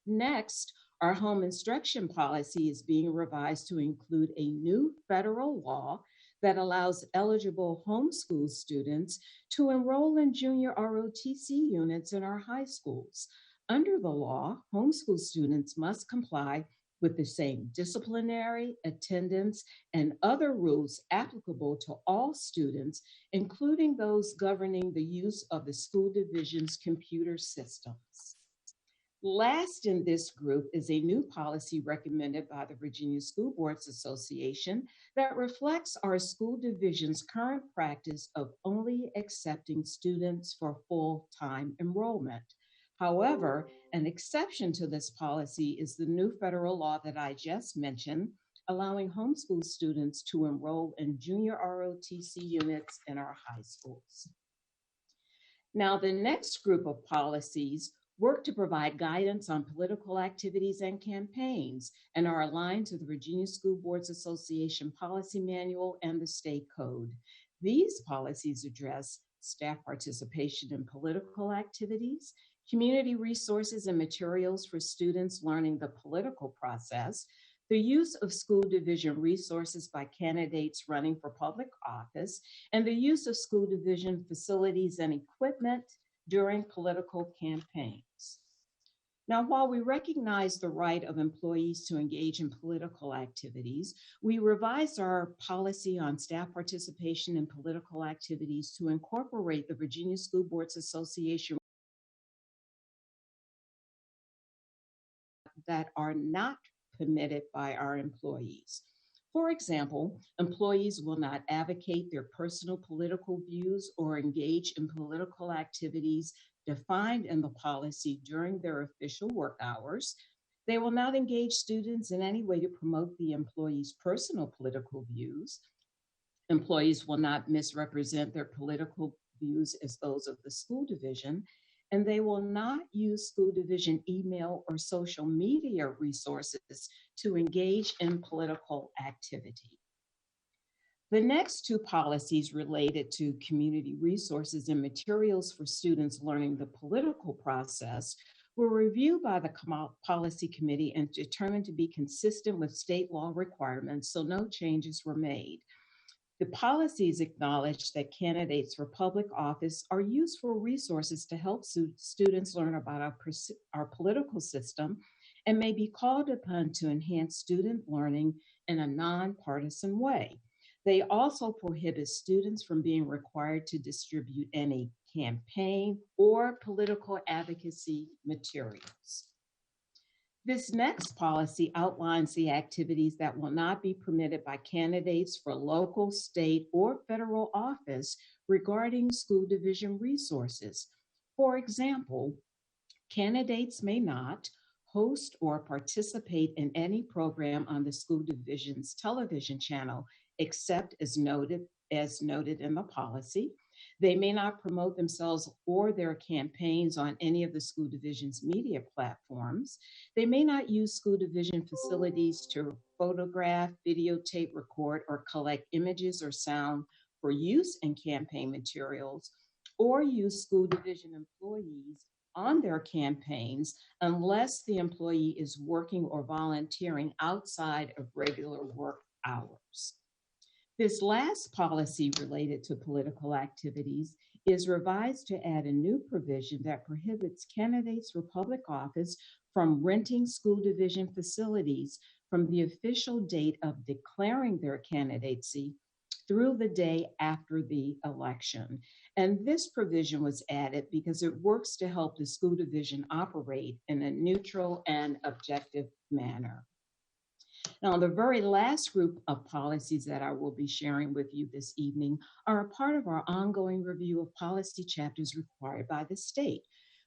S14: Next, our home instruction policy is being revised to include a new federal law that allows eligible homeschool students to enroll in junior ROTC units in our high schools. Under the law, homeschool students must comply with the same disciplinary, attendance, and other rules applicable to all students, including those governing the use of the school division's computer systems. Last in this group is a new policy recommended by the Virginia School Boards Association that reflects our school division's current practice of only accepting students for full-time enrollment. However, an exception to this policy is the new federal law that I just mentioned, allowing homeschool students to enroll in junior ROTC units in our high schools. Now, the next group of policies work to provide guidance on political activities and campaigns and are aligned to the Virginia School Boards Association Policy Manual and the state code. These policies address staff participation in political activities, community resources and materials for students learning the political process, the use of school division resources by candidates running for public office, and the use of school division facilities and equipment during political campaigns. Now, while we recognize the right of employees to engage in political activities, we revised our policy on staff participation in political activities to incorporate the Virginia School Boards Association that are not permitted by our employees. For example, employees will not advocate their personal political views or engage in political activities defined in the policy during their official work hours. They will not engage students in any way to promote the employee's personal political views. Employees will not misrepresent their political views as those of the school division, and they will not use school division email or social media resources to engage in political activity. The next two policies related to community resources and materials for students learning the political process were reviewed by the policy committee and determined to be consistent with state law requirements, so no changes were made. The policies acknowledge that candidates for public office are useful resources to help students learn about our political system and may be called upon to enhance student learning in a nonpartisan way. They also prohibit students from being required to distribute any campaign or political advocacy materials. This next policy outlines the activities that will not be permitted by candidates for local, state, or federal office regarding school division resources. For example, candidates may not host or participate in any program on the school division's television channel, except as noted in the policy. They may not promote themselves or their campaigns on any of the school division's media platforms. They may not use school division facilities to photograph, videotape, record, or collect images or sound for use in campaign materials, or use school division employees on their campaigns unless the employee is working or volunteering outside of regular work hours. This last policy related to political activities is revised to add a new provision that prohibits candidates for public office from renting school division facilities from the official date of declaring their candidacy through the day after the election. And this provision was added because it works to help the school division operate in a neutral and objective manner. Now, the very last group of policies that I will be sharing with you this evening are a part of our ongoing review of policy chapters required by the state.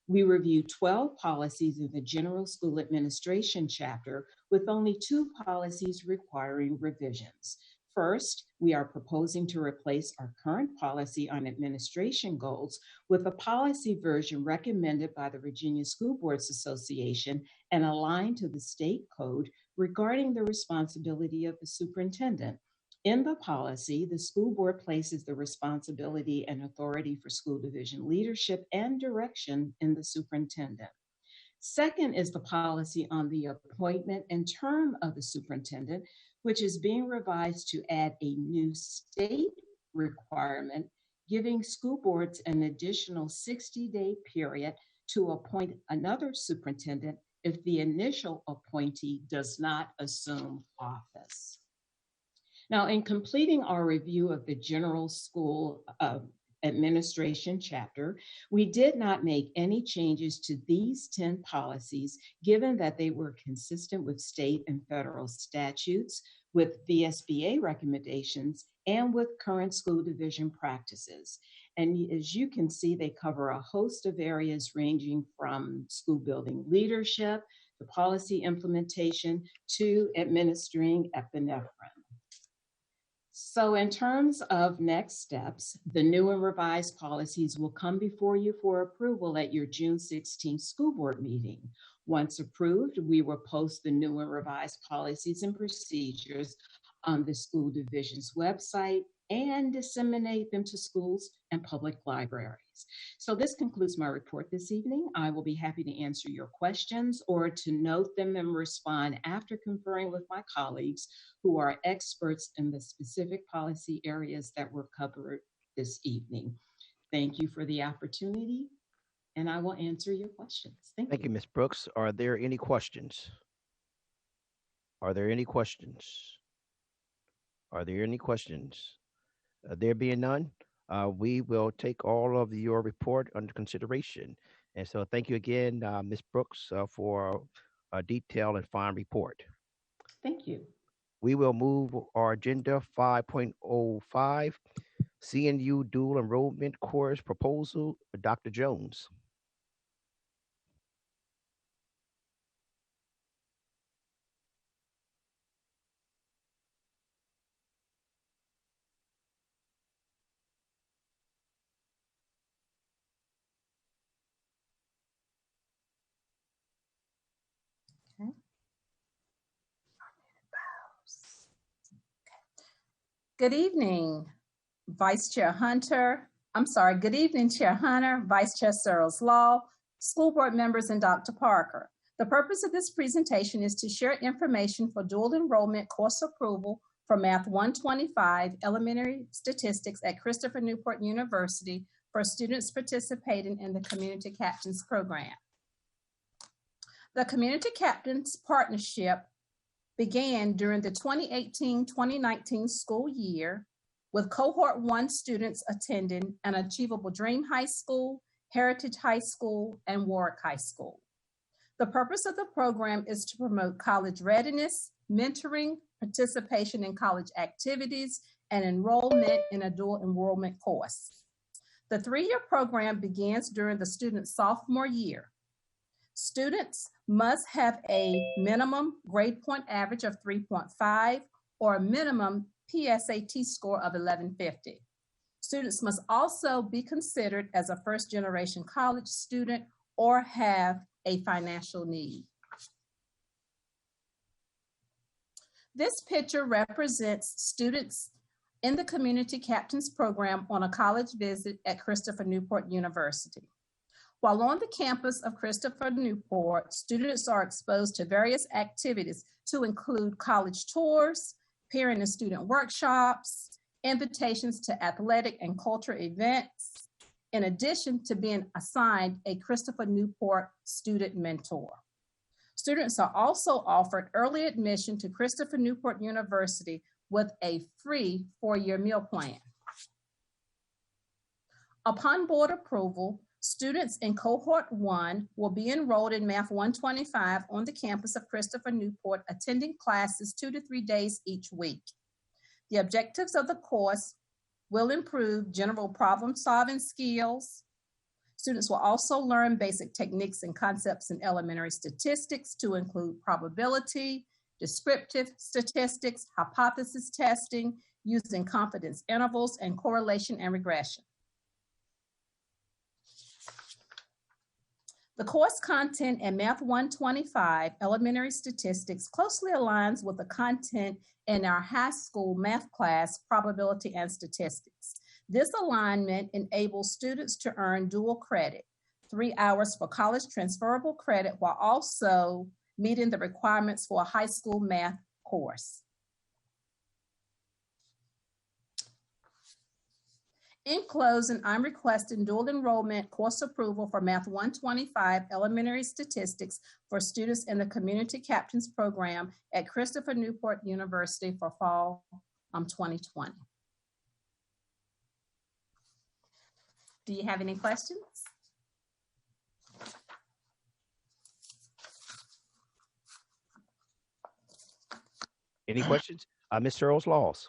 S14: We reviewed 12 policies in the General School Administration chapter, with only 2 policies requiring revisions. First, we are proposing to replace our current policy on administration goals with a policy version recommended by the Virginia School Boards Association and aligned to the state code regarding the responsibility of the superintendent. In the policy, the school board places the responsibility and authority for school division leadership and direction in the superintendent. Second is the policy on the appointment and term of the superintendent, which is being revised to add a new state requirement, giving school boards an additional 60-day period to appoint another superintendent if the initial appointee does not assume office. Now, in completing our review of the General School Administration chapter, we did not make any changes to these 10 policies, given that they were consistent with state and federal statutes, with VSBA recommendations, and with current school division practices. And as you can see, they cover a host of areas ranging from school building leadership, to policy implementation, to administering epinephrine. So in terms of next steps, the new and revised policies will come before you for approval at your June 16th school board meeting. Once approved, we will post the new and revised policies and procedures on the school division's website and disseminate them to schools and public libraries. So this concludes my report this evening. I will be happy to answer your questions or to note them and respond after conferring with my colleagues who are experts in the specific policy areas that were covered this evening. Thank you for the opportunity, and I will answer your questions.
S9: Thank you, Ms. Brooks. Are there any questions? Are there any questions? Are there any questions? There being none, we will take all of your report under consideration. And so thank you again, Ms. Brooks, for a detailed and fine report.
S14: Thank you.
S9: We will move our agenda 5.05, CNU dual enrollment course proposal, Dr. Jones.
S16: Good evening, Vice Chair Hunter. Good evening, Chair Hunter, Vice Chair Searles Law, school board members, and Dr. Parker. The purpose of this presentation is to share information for dual enrollment course approval for Math 125 Elementary Statistics at Christopher Newport University for students participating in the Community Captains Program. The Community Captains Partnership began during the 2018-2019 school year with Cohort 1 students attending an Achievable Dream High School, Heritage High School, and Warwick High School. The purpose of the program is to promote college readiness, mentoring, participation in college activities, and enrollment in a dual enrollment course. The three-year program begins during the student's sophomore year. Students must have a minimum grade point average of 3.5 or a minimum PSAT score of 1150. Students must also be considered as a first-generation college student or have a financial need. This picture represents students in the Community Captains Program on a college visit at Christopher Newport University. While on the campus of Christopher Newport, students are exposed to various activities to include college tours, parent and student workshops, invitations to athletic and cultural events, in addition to being assigned a Christopher Newport student mentor. Students are also offered early admission to Christopher Newport University with a free 4-year meal plan. Upon board approval, students in Cohort 1 will be enrolled in Math 125 on the campus of Christopher Newport, attending classes 2 to 3 days each week. The objectives of the course will improve general problem-solving skills. Students will also learn basic techniques and concepts in elementary statistics to include probability, descriptive statistics, hypothesis testing, using confidence intervals, and correlation and regression. The course content in Math 125 Elementary Statistics closely aligns with the content in our high school math class, Probability and Statistics. This alignment enables students to earn dual credit, 3 hours for college transferable credit, while also meeting the requirements for a high school math course. In closing, I'm requesting dual enrollment course approval for Math 125 Elementary Statistics for students in the Community Captains Program at Christopher Newport University for fall 2020. Do you have any questions?
S9: Any questions? Ms. Searles Laws.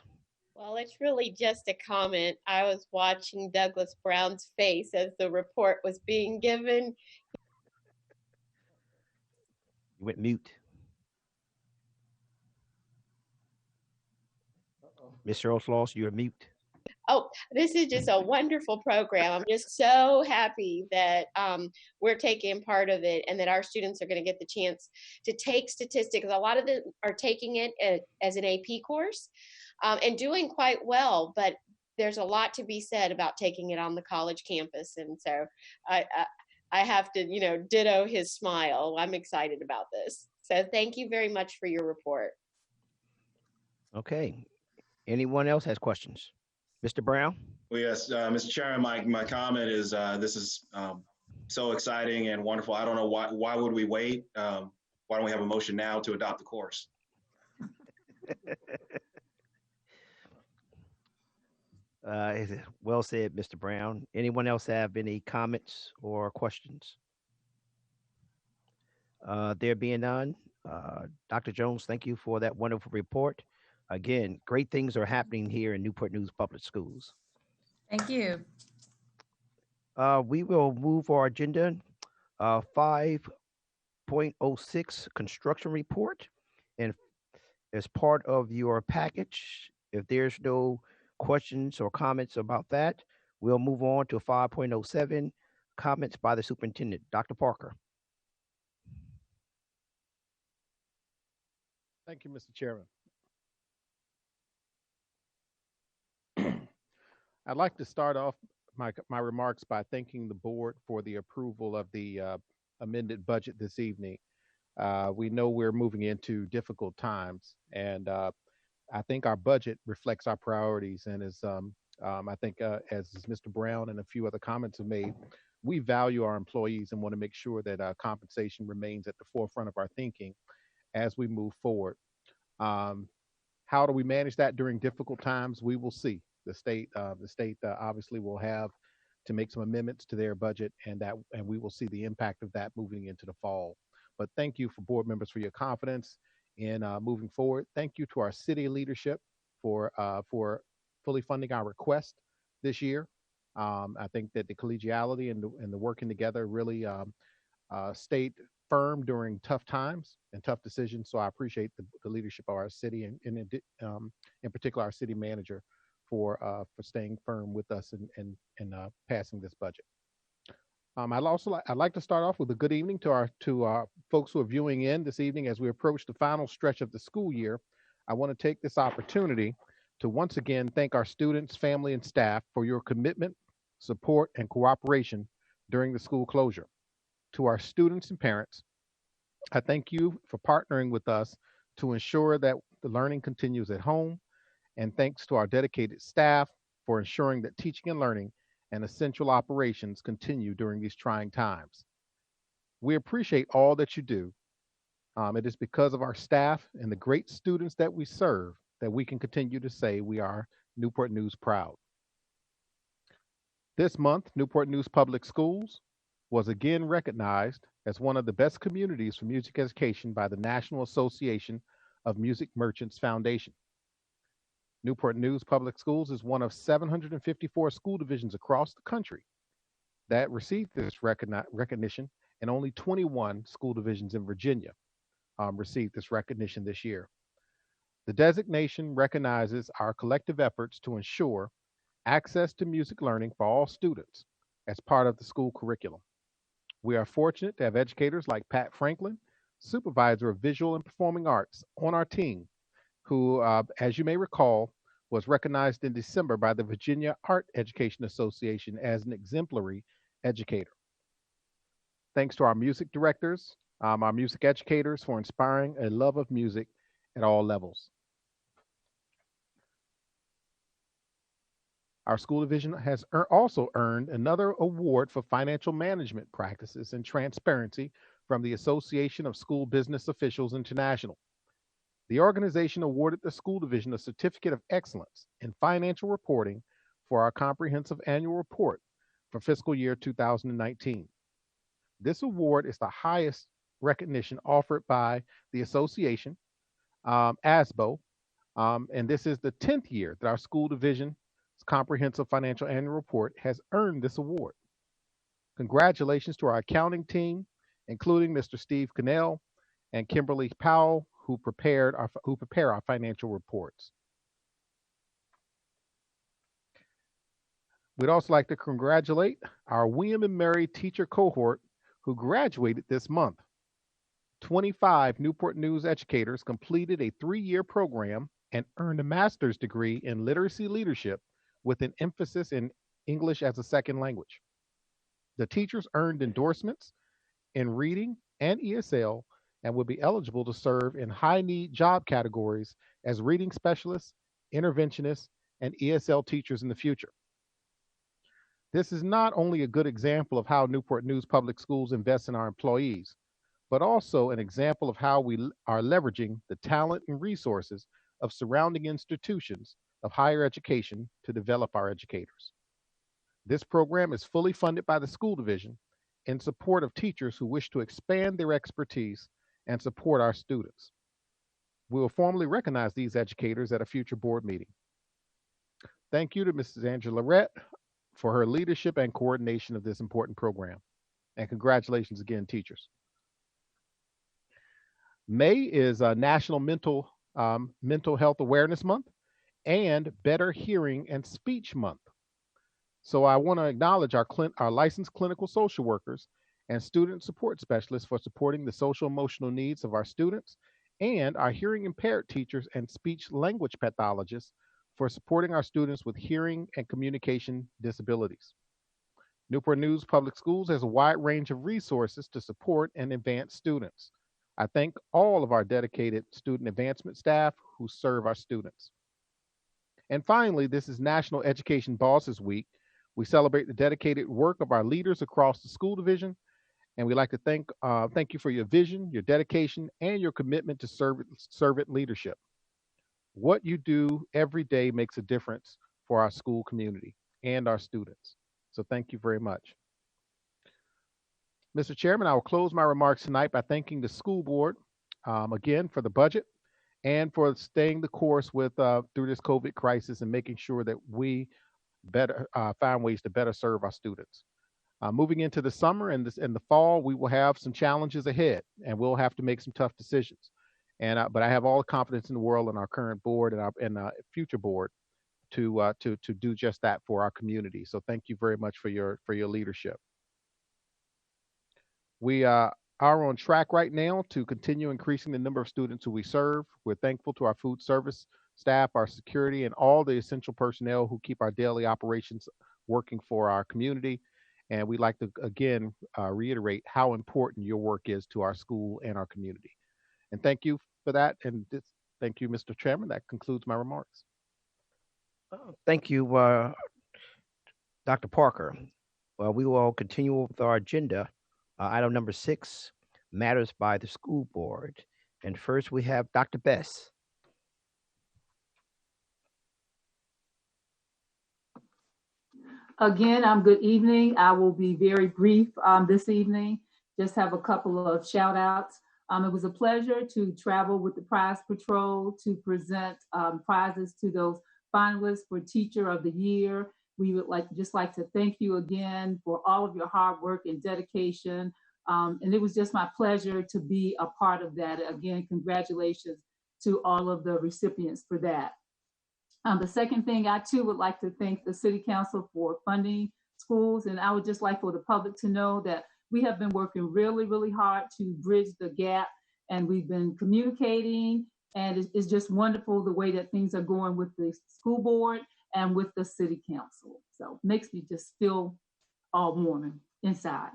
S5: Well, it's really just a comment. I was watching Douglas Brown's face as the report was being given.
S9: You went mute. Ms. Searles Laws, you're mute.
S5: Oh, this is just a wonderful program. I'm just so happy that we're taking part of it and that our students are going to get the chance to take statistics. A lot of them are taking it as an AP course and doing quite well, but there's a lot to be said about taking it on the college campus. And so I have to, ditto his smile. I'm excited about this. So thank you very much for your report.
S9: Okay. Anyone else has questions? Mr. Brown?
S4: Well, yes, Mr. Chairman, my comment is this is so exciting and wonderful. I don't know why would we wait? Why don't we have a motion now to adopt the course?
S9: Well said, Mr. Brown. Anyone else have any comments or questions? There being none, Dr. Jones, thank you for that wonderful report. Again, great things are happening here in Newport News Public Schools.
S16: Thank you.
S9: We will move our agenda. 5.06 construction report. And as part of your package, if there's no questions or comments about that, we'll move on to 5.07, comments by the superintendent. Dr. Parker.
S2: Thank you, Mr. Chairman. I'd like to start off my remarks by thanking the board for the approval of the amended budget this evening. We know we're moving into difficult times, and I think our budget reflects our priorities. And as I think as Mr. Brown and a few other comments have made, we value our employees and want to make sure that compensation remains at the forefront of our thinking as we move forward. How do we manage that during difficult times? We will see. The state obviously will have to make some amendments to their budget, and we will see the impact of that moving into the fall. But thank you for board members for your confidence in moving forward. Thank you to our city leadership for fully funding our request this year. I think that the collegiality and the working together really stayed firm during tough times and tough decisions. So I appreciate the leadership of our city and in particular our city manager for staying firm with us and passing this budget. I'd like to start off with a good evening to our folks who are viewing in this evening as we approach the final stretch of the school year. I want to take this opportunity to once again thank our students, family, and staff for your commitment, support, and cooperation during the school closure. To our students and parents, I thank you for partnering with us to ensure that the learning continues at home. And thanks to our dedicated staff for ensuring that teaching and learning and essential operations continue during these trying times. We appreciate all that you do. It is because of our staff and the great students that we serve that we can continue to say we are Newport News proud. This month, Newport News Public Schools was again recognized as one of the best communities for music education by the National Association of Music Merchants Foundation. Newport News Public Schools is one of 754 school divisions across the country that received this recognition, and only 21 school divisions in Virginia received this recognition this year. The designation recognizes our collective efforts to ensure access to music learning for all students as part of the school curriculum. We are fortunate to have educators like Pat Franklin, supervisor of visual and performing arts, on our team, who, as you may recall, was recognized in December by the Virginia Art Education Association as an exemplary educator. Thanks to our music directors, our music educators for inspiring a love of music at all levels. Our school division has also earned another award for financial management practices and transparency from the Association of School Business Officials International. The organization awarded the school division a certificate of excellence in financial reporting for our comprehensive annual report for fiscal year 2019. This award is the highest recognition offered by the association, ASBO, and this is the 10th year that our school division's comprehensive financial annual report has earned this award. Congratulations to our accounting team, including Mr. Steve Cannell and Kimberly Powell, who prepare our financial reports. We'd also like to congratulate our William and Mary teacher cohort who graduated this month. 25 Newport News educators completed a 3-year program and earned a master's degree in literacy leadership with an emphasis in English as a second language. The teachers earned endorsements in reading and ESL and will be eligible to serve in high need job categories as reading specialists, interventionists, and ESL teachers in the future. This is not only a good example of how Newport News Public Schools invest in our employees, but also an example of how we are leveraging the talent and resources of surrounding institutions of higher education to develop our educators. This program is fully funded by the school division in support of teachers who wish to expand their expertise and support our students. We will formally recognize these educators at a future board meeting. Thank you to Mrs. Angela Rett for her leadership and coordination of this important program. And congratulations again, teachers. May is National Mental Health Awareness Month and Better Hearing and Speech Month. So I want to acknowledge our licensed clinical social workers and student support specialists for supporting the social emotional needs of our students, and our hearing impaired teachers and speech language pathologists for supporting our students with hearing and communication disabilities. Newport News Public Schools has a wide range of resources to support and advance students. I thank all of our dedicated student advancement staff who serve our students. And finally, this is National Education Bosses Week. We celebrate the dedicated work of our leaders across the school division, and we'd like to thank you for your vision, your dedication, and your commitment to servant leadership. What you do every day makes a difference for our school community and our students. So thank you very much. Mr. Chairman, I will close my remarks tonight by thanking the school board again for the budget and for staying the course with through this COVID crisis and making sure that we better find ways to better serve our students. Moving into the summer and the fall, we will have some challenges ahead, and we'll have to make some tough decisions. But I have all the confidence in the world in our current board and our future board to do just that for our community. So thank you very much for your leadership. We are on track right now to continue increasing the number of students who we serve. We're thankful to our food service staff, our security, and all the essential personnel who keep our daily operations working for our community. And we'd like to, again, reiterate how important your work is to our school and our community. And thank you for that. And thank you, Mr. Chairman. That concludes my remarks.
S9: Thank you, Dr. Parker. Well, we will continue with our agenda. Item number 6, matters by the school board. And first we have Dr. Bess.
S10: Again, good evening. I will be very brief this evening. Just have a couple of shout outs. It was a pleasure to travel with the Prize Patrol to present prizes to those finalists for Teacher of the Year. We would just like to thank you again for all of your hard work and dedication. And it was just my pleasure to be a part of that. Again, congratulations to all of the recipients for that. The second thing, I too would like to thank the City Council for funding schools. And I would just like for the public to know that we have been working really, really hard to bridge the gap. And we've been communicating, and it's just wonderful the way that things are going with the school board and with the City Council. So it makes me just feel all warm inside.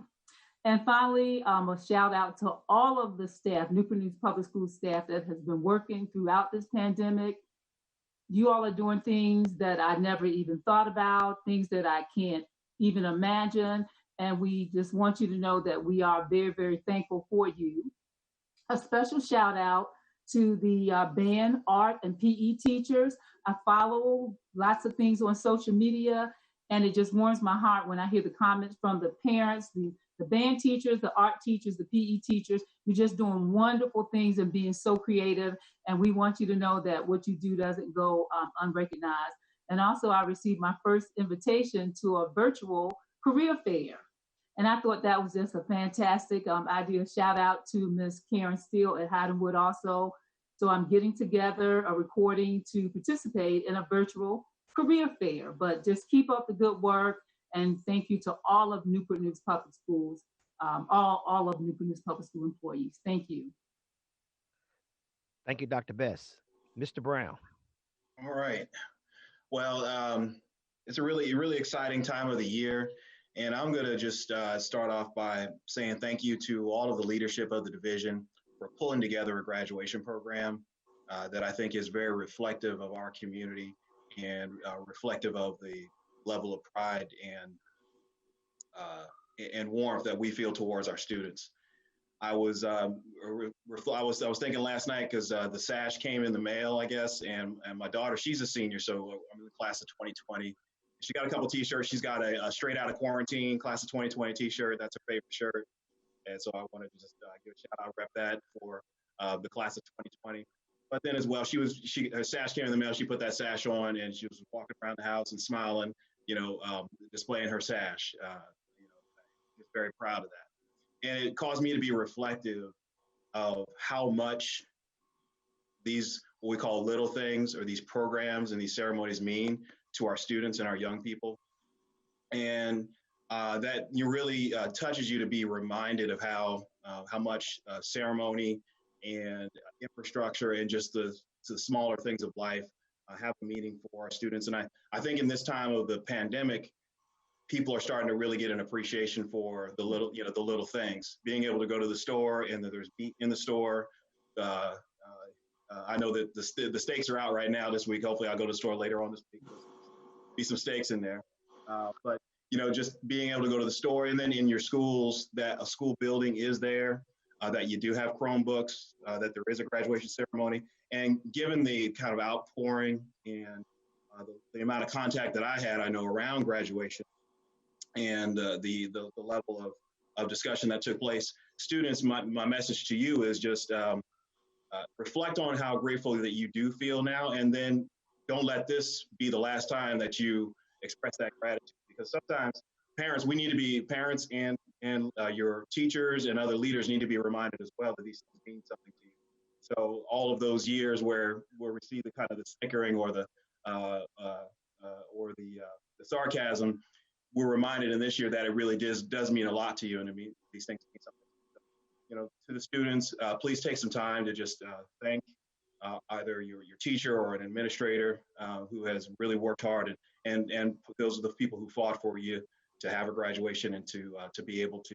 S10: And finally, a shout out to all of the staff, Newport News Public School staff that has been working throughout this pandemic. You all are doing things that I never even thought about, things that I can't even imagine. And we just want you to know that we are very, very thankful for you. A special shout out to the band, art, and PE teachers. I follow lots of things on social media, and it just warms my heart when I hear the comments from the parents, the band teachers, the art teachers, the PE teachers. You're just doing wonderful things and being so creative, and we want you to know that what you do doesn't go unrecognized. And also, I received my first invitation to a virtual career fair. And I thought that was just a fantastic idea. Shout out to Ms. Karen Steele at Hydenwood also. So I'm getting together a recording to participate in a virtual career fair. But just keep up the good work. And thank you to all of Newport News Public Schools, all of Newport News Public School employees. Thank you.
S9: Thank you, Dr. Bess. Mr. Brown.
S4: All right. Well, It's a really exciting time of the year. And I'm going to just start off by saying thank you to all of the leadership of the division for pulling together a graduation program that I think is very reflective of our community and reflective of the level of pride and warmth that we feel towards our students. I was thinking last night because the sash came in the mail, I guess, and my daughter, she's a senior, so I'm in the class of 2020. She got a couple T-shirts. She's got a straight out of quarantine class of 2020 T-shirt. That's her favorite shirt, and so I wanted to just give a shout out, rep that for the class of 2020. But then as well, her sash came in the mail. She put that sash on, and she was walking around the house and smiling, displaying her sash. Just very proud of that. And it caused me to be reflective of how much these, what we call little things, or these programs and these ceremonies mean to our students and our young people. And that really touches you to be reminded of how much ceremony and infrastructure and just the smaller things of life have a meaning for our students. And I think in this time of the pandemic, people are starting to really get an appreciation for the little things. Being able to go to the store and that there's meat in the store. I know that the steaks are out right now this week. Hopefully I'll go to the store later on this week. There's be some steaks in there. But just being able to go to the store, and then in your schools, that a school building is there, that you do have Chromebooks, that there is a graduation ceremony. And given the kind of outpouring and the amount of contact that I had, I know, around graduation, and the level of discussion that took place, students, my message to you is just reflect on how grateful that you do feel now, and then don't let this be the last time that you express that gratitude. Because sometimes parents and your teachers and other leaders need to be reminded as well that these things mean something to you. So all of those years where we see the kind of the snickering or the sarcasm, we're reminded in this year that it really does mean a lot to you, and these things mean something. To the students, please take some time to just thank either your teacher or an administrator who has really worked hard, and those are the people who fought for you to have a graduation and to be able to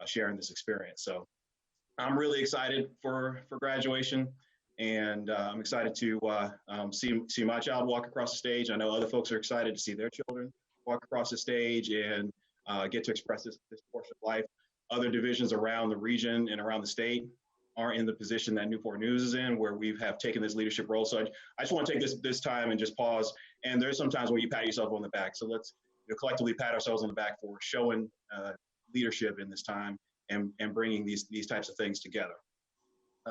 S4: share in this experience. So I'm really excited for graduation, and I'm excited to see my child walk across the stage. I know other folks are excited to see their children walk across the stage and get to express this portion of life. Other divisions around the region and around the state aren't in the position that Newport News is in, where we have taken this leadership role. So I just want to take this time and just pause. And there's some times where you pat yourself on the back. So let's collectively pat ourselves on the back for showing leadership in this time and bringing these types of things together.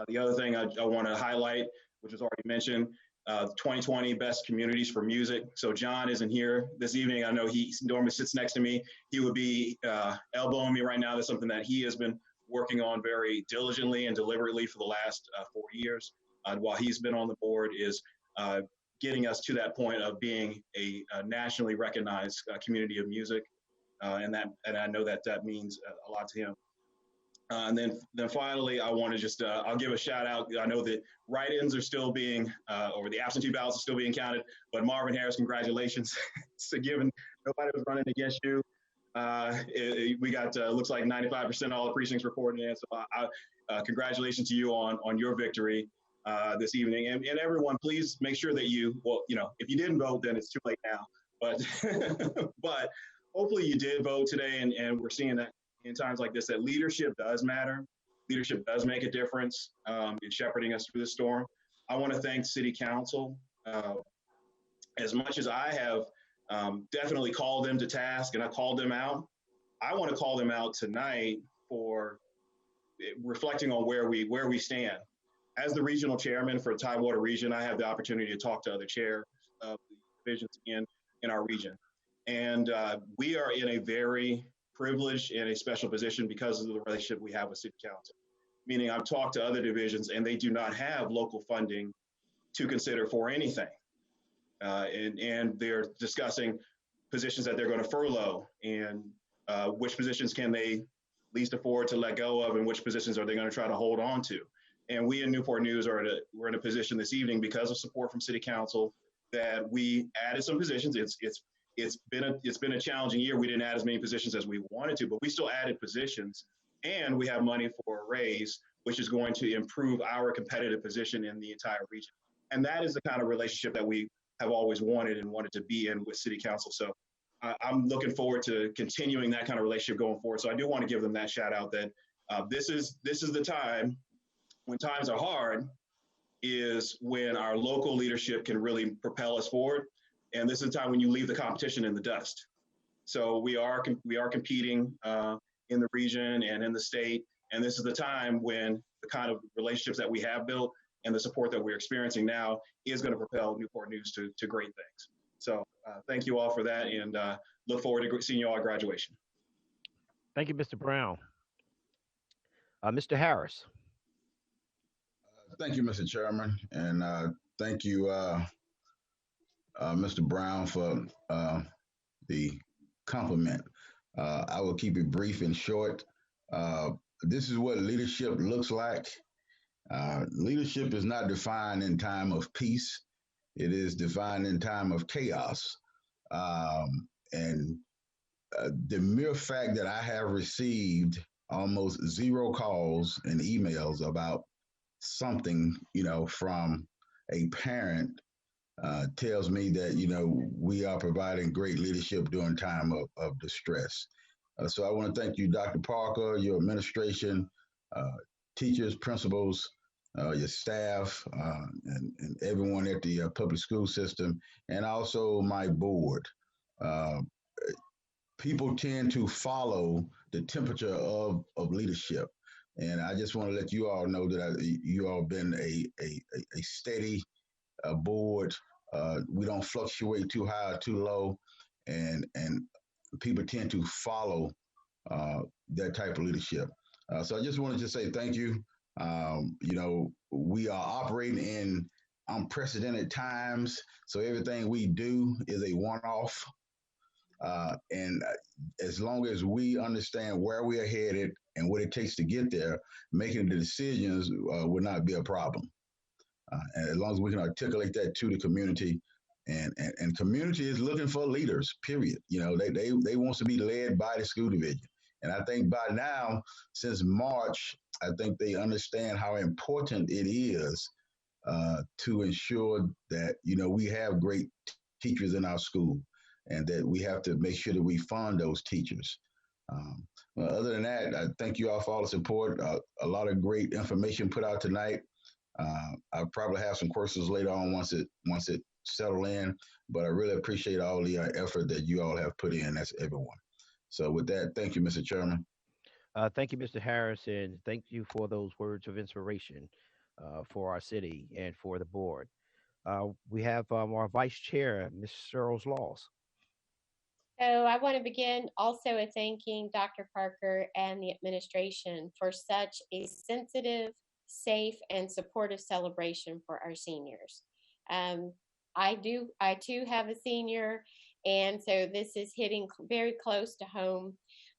S4: The other thing I want to highlight, which was already mentioned, 2020 Best Communities for Music. So John isn't here this evening. I know he normally sits next to me. He would be elbowing me right now. That's something that he has been working on very diligently and deliberately for the last 4 years while he's been on the board, is getting us to that point of being a nationally recognized community of music. And I know that means a lot to him. And then finally, I want to just, I'll give a shout out. I know that write-ins are still being, or the absentee ballots are still being counted, but Marvin Harris, congratulations. So given nobody was running against you, we got, looks like 95% of all the precincts reported in. So congratulations to you on your victory this evening. And everyone, please make sure that if you didn't vote, then it's too late now. But hopefully you did vote today, and we're seeing that in times like this, that leadership does matter. Leadership does make a difference in shepherding us through the storm. I want to thank City Council. As much as I have definitely called them to task and I called them out, I want to call them out tonight for reflecting on where we stand. As the regional chairman for Tidewater Region, I have the opportunity to talk to other chairs of the divisions in our region. And we are in a very privileged and a special position because of the relationship we have with City Council. Meaning I've talked to other divisions and they do not have local funding to consider for anything. And they're discussing positions that they're going to furlough and which positions can they least afford to let go of and which positions are they going to try to hold on to. And we in Newport News we're in a position this evening because of support from City Council that we added some positions. It's it's been a challenging year. We didn't add as many positions as we wanted to, but we still added positions, and we have money for a raise, which is going to improve our competitive position in the entire region. And that is the kind of relationship that we have always wanted to be in with City Council. So I'm looking forward to continuing that kind of relationship going forward. So I do want to give them that shout out that this is the time when times are hard, is when our local leadership can really propel us forward. And this is the time when you leave the competition in the dust. So we are competing in the region and in the state. And this is the time when the kind of relationships that we have built and the support that we're experiencing now is going to propel Newport News to great things. So thank you all for that, and look forward to seeing you all at graduation.
S9: Thank you, Mr. Brown. Mr. Harris.
S7: Thank you, Mr. Chairman, and thank you, Mr. Brown, for the compliment. I will keep it brief and short. This is what leadership looks like. Leadership is not defined in time of peace. It is defined in time of chaos. And the mere fact that I have received almost zero calls and emails about something, from a parent tells me that, we are providing great leadership during time of distress. So I want to thank you, Dr. Parker, your administration, teachers, principals, your staff, and everyone at the public school system, and also my board. People tend to follow the temperature of leadership. And I just want to let you all know that you all been a steady board. We don't fluctuate too high or too low, and people tend to follow that type of leadership. So I just wanted to say thank you. We are operating in unprecedented times, so everything we do is a one-off. And as long as we understand where we are headed and what it takes to get there, making the decisions will not be a problem. And as long as we can articulate that to the community, and community is looking for leaders, period. They want to be led by the school division. And I think by now, since March, I think they understand how important it is to ensure that, we have great teachers in our school, and that we have to make sure that we fund those teachers. Other than that, I thank you all for all the support. A lot of great information put out tonight. I'll probably have some courses later on once it settle in, but I really appreciate all the effort that you all have put in. That's everyone. So with that, thank you, Mr. Chairman.
S9: Thank you, Mr. Harris, and thank you for those words of inspiration for our city and for the board. We have our Vice Chair, Ms. Searles Laws.
S5: So I want to begin also with thanking Dr. Parker and the administration for such a sensitive, safe, and supportive celebration for our seniors. I too have a senior, and so this is hitting very close to home.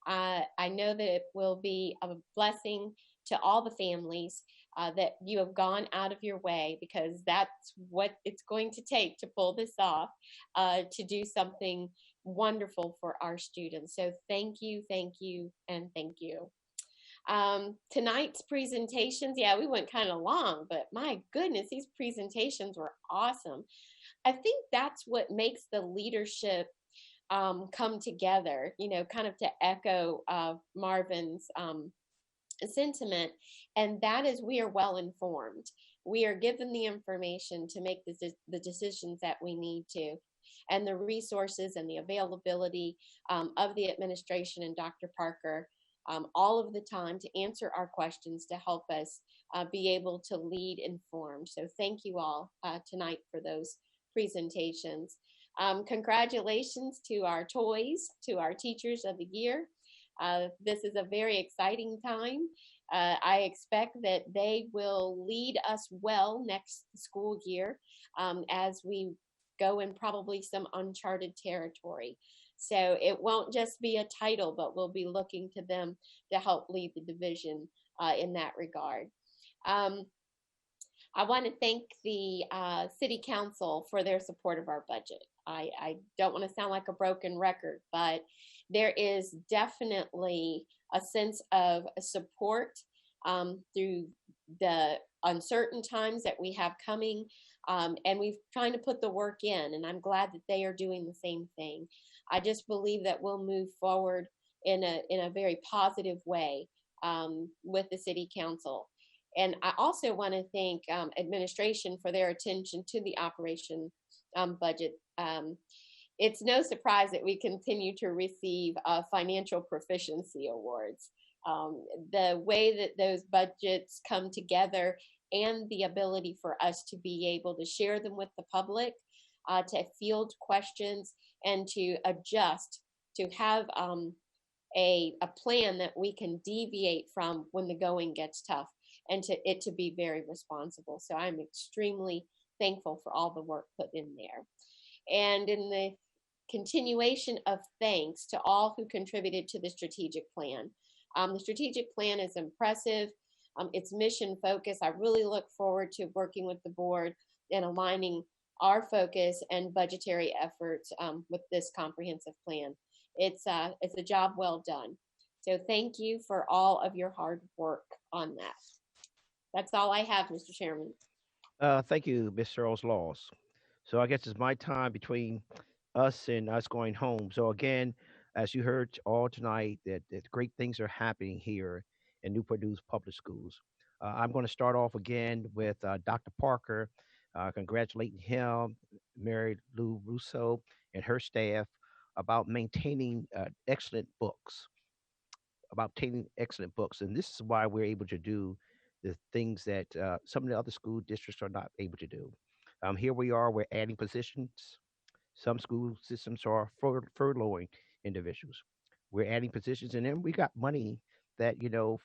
S5: I know that it will be a blessing to all the families that you have gone out of your way, because that's what it's going to take to pull this off, to do something wonderful for our students. So thank you, and thank you. Tonight's presentations, we went kind of long, but my goodness, these presentations were awesome. I think that's what makes the leadership come together, kind of to echo Marvin's sentiment, and that is we are well informed. We are given the information to make the decisions that we need to, and the resources and the availability of the administration and Dr. Parker all of the time to answer our questions, to help us be able to lead informed. So thank you all tonight for those presentations. Congratulations to our toys, to our Teachers of the Year. This is a very exciting time. I expect that they will lead us well next school year as we go in probably some uncharted territory. So it won't just be a title, but we'll be looking to them to help lead the division in that regard. I want to thank the City Council for their support of our budget. I don't want to sound like a broken record, but there is definitely a sense of support through the uncertain times that we have coming. And we've trying to put the work in, and I'm glad that they are doing the same thing. I just believe that we'll move forward in a very positive way with the city council. And I also want to thank administration for their attention to the operation budget. It's no surprise that we continue to receive financial proficiency awards. The way that those budgets come together and the ability for us to be able to share them with the public, to field questions and to adjust, to have a plan that we can deviate from when the going gets tough, and to be very responsible. So I'm extremely thankful for all the work put in there. And in the continuation of thanks to all who contributed to the strategic plan. The strategic plan is impressive. It's mission focused. I really look forward to working with the board and aligning our focus and budgetary efforts with this comprehensive plan. It's a job well done. So thank you for all of your hard work on that. That's all I have, Mr. Chairman.
S9: Thank you, Ms. Searles Laws. So I guess it's my time between us and us going home. So again, as you heard all tonight, that great things are happening here in Newport News Public Schools. I'm going to start off again with Dr. Parker, congratulating him, Mary Lou Russo, and her staff about maintaining excellent books, And this is why we're able to do the things that some of the other school districts are not able to do. Here we are, we're adding positions. Some school systems are furloughing individuals. We're adding positions, and then we got money that,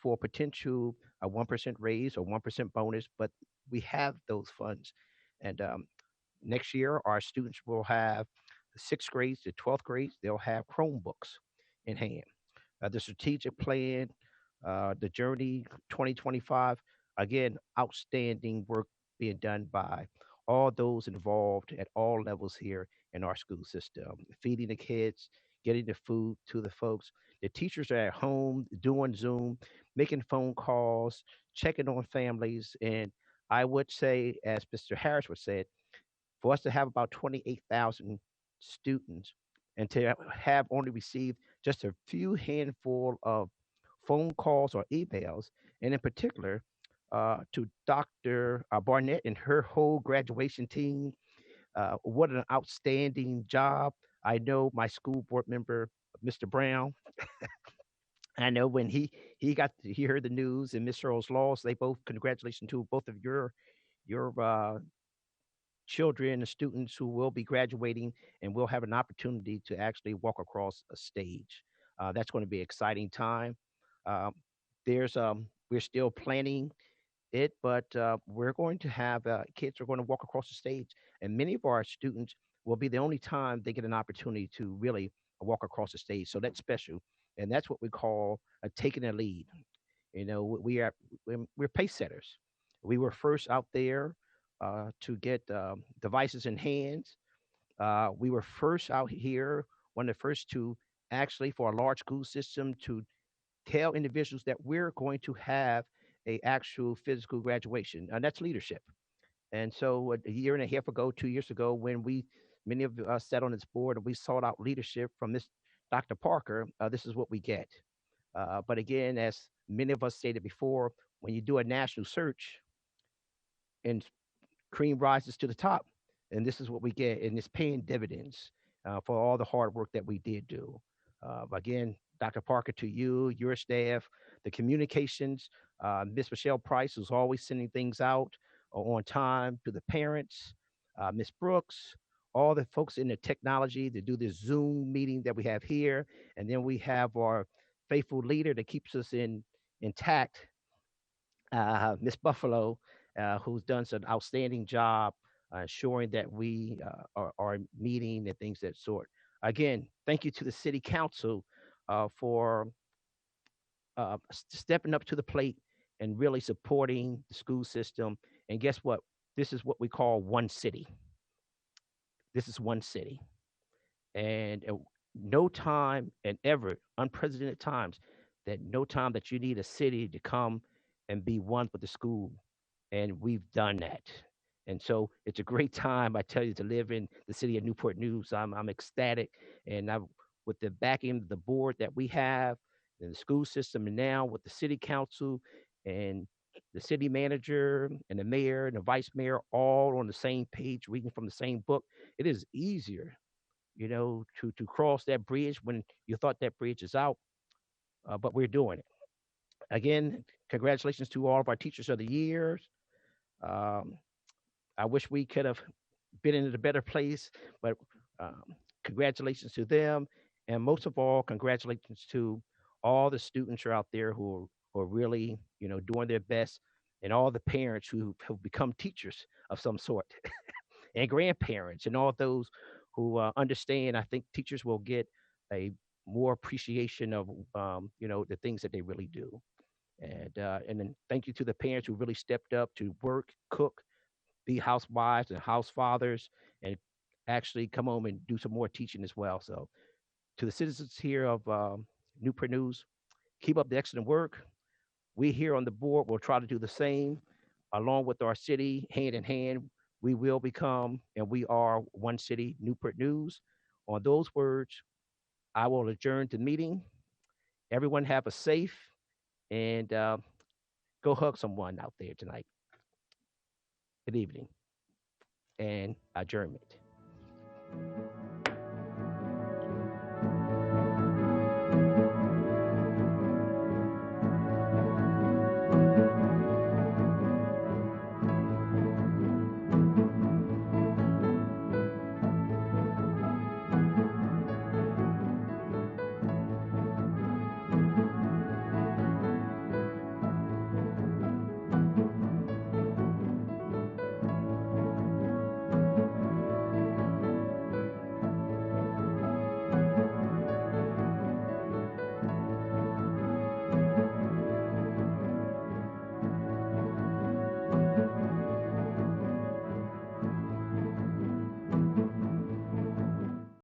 S9: for potential a 1% raise or 1% bonus, but we have those funds. And next year, our students will have the 6th grades to 12th grades, they'll have Chromebooks in hand. The strategic plan, the Journey 2025, again, outstanding work being done by all those involved at all levels here in our school system, feeding the kids, getting the food to the folks. The teachers are at home doing Zoom, making phone calls, checking on families. And I would say, as Mr. Harris would say, for us to have about 28,000 students and to have only received just a few handful of phone calls or emails, and in particular, to Dr. Barnett and her whole graduation team, what an outstanding job. I know my school board member, Mr. Brown, I know when he heard the news, and Ms. Earls Laws, they both, congratulations to both of your children and students who will be graduating and will have an opportunity to actually walk across a stage. That's going to be an exciting time. We're still planning it, but we're going to have kids are going to walk across the stage, and many of our students will be the only time they get an opportunity to really walk across the stage. So that's special, and that's what we call taking a lead. We're pace setters. We were first out there to get devices in hands. We were first out here, one of the first to actually, for a large school system, to tell individuals that we're going to have a actual physical graduation, and that's leadership. And so a year and a half ago, 2 years ago, when many of us sat on this board and we sought out leadership from this Dr. Parker, this is what we get. But again, as many of us stated before, when you do a national search and cream rises to the top, and this is what we get, and it's paying dividends for all the hard work that we did do. Again, Dr. Parker, to you, your staff, the communications, Miss Michelle Price, who's always sending things out on time to the parents, Miss Brooks, all the folks in the technology to do this Zoom meeting that we have here. And then we have our faithful leader that keeps us intact, Miss Buffalo, who's done an outstanding job ensuring that we are meeting and things of that sort. Again, thank you to the City Council for stepping up to the plate and really supporting the school system. And guess what? This is what we call one city. This is one city. And no time and ever, unprecedented times, no time that you need a city to come and be one with the school. And we've done that. And so it's a great time, I tell you, to live in the city of Newport News. I'm ecstatic. And with the backing of the board that we have, and the school system, and now with the city council and the city manager and the mayor and the vice mayor all on the same page, reading from the same book, it is easier, to cross that bridge when you thought that bridge is out. But we're doing it. Again, congratulations to all of our teachers of the years. I wish we could have been in a better place, but congratulations to them. And most of all, congratulations to all the students who are out there who are really, doing their best, and all the parents who have become teachers of some sort, and grandparents, and all those who understand. I think teachers will get a more appreciation of, the things that they really do. And then thank you to the parents who really stepped up to work, cook, be housewives and house fathers, and actually come home and do some more teaching as well. So to the citizens here of Newport News, keep up the excellent work. We here on the board will try to do the same along with our city, hand in hand. We will become, and we are, one city, Newport News. On those words, I will adjourn the meeting. Everyone have a safe and go hug someone out there tonight. Good evening and adjournment.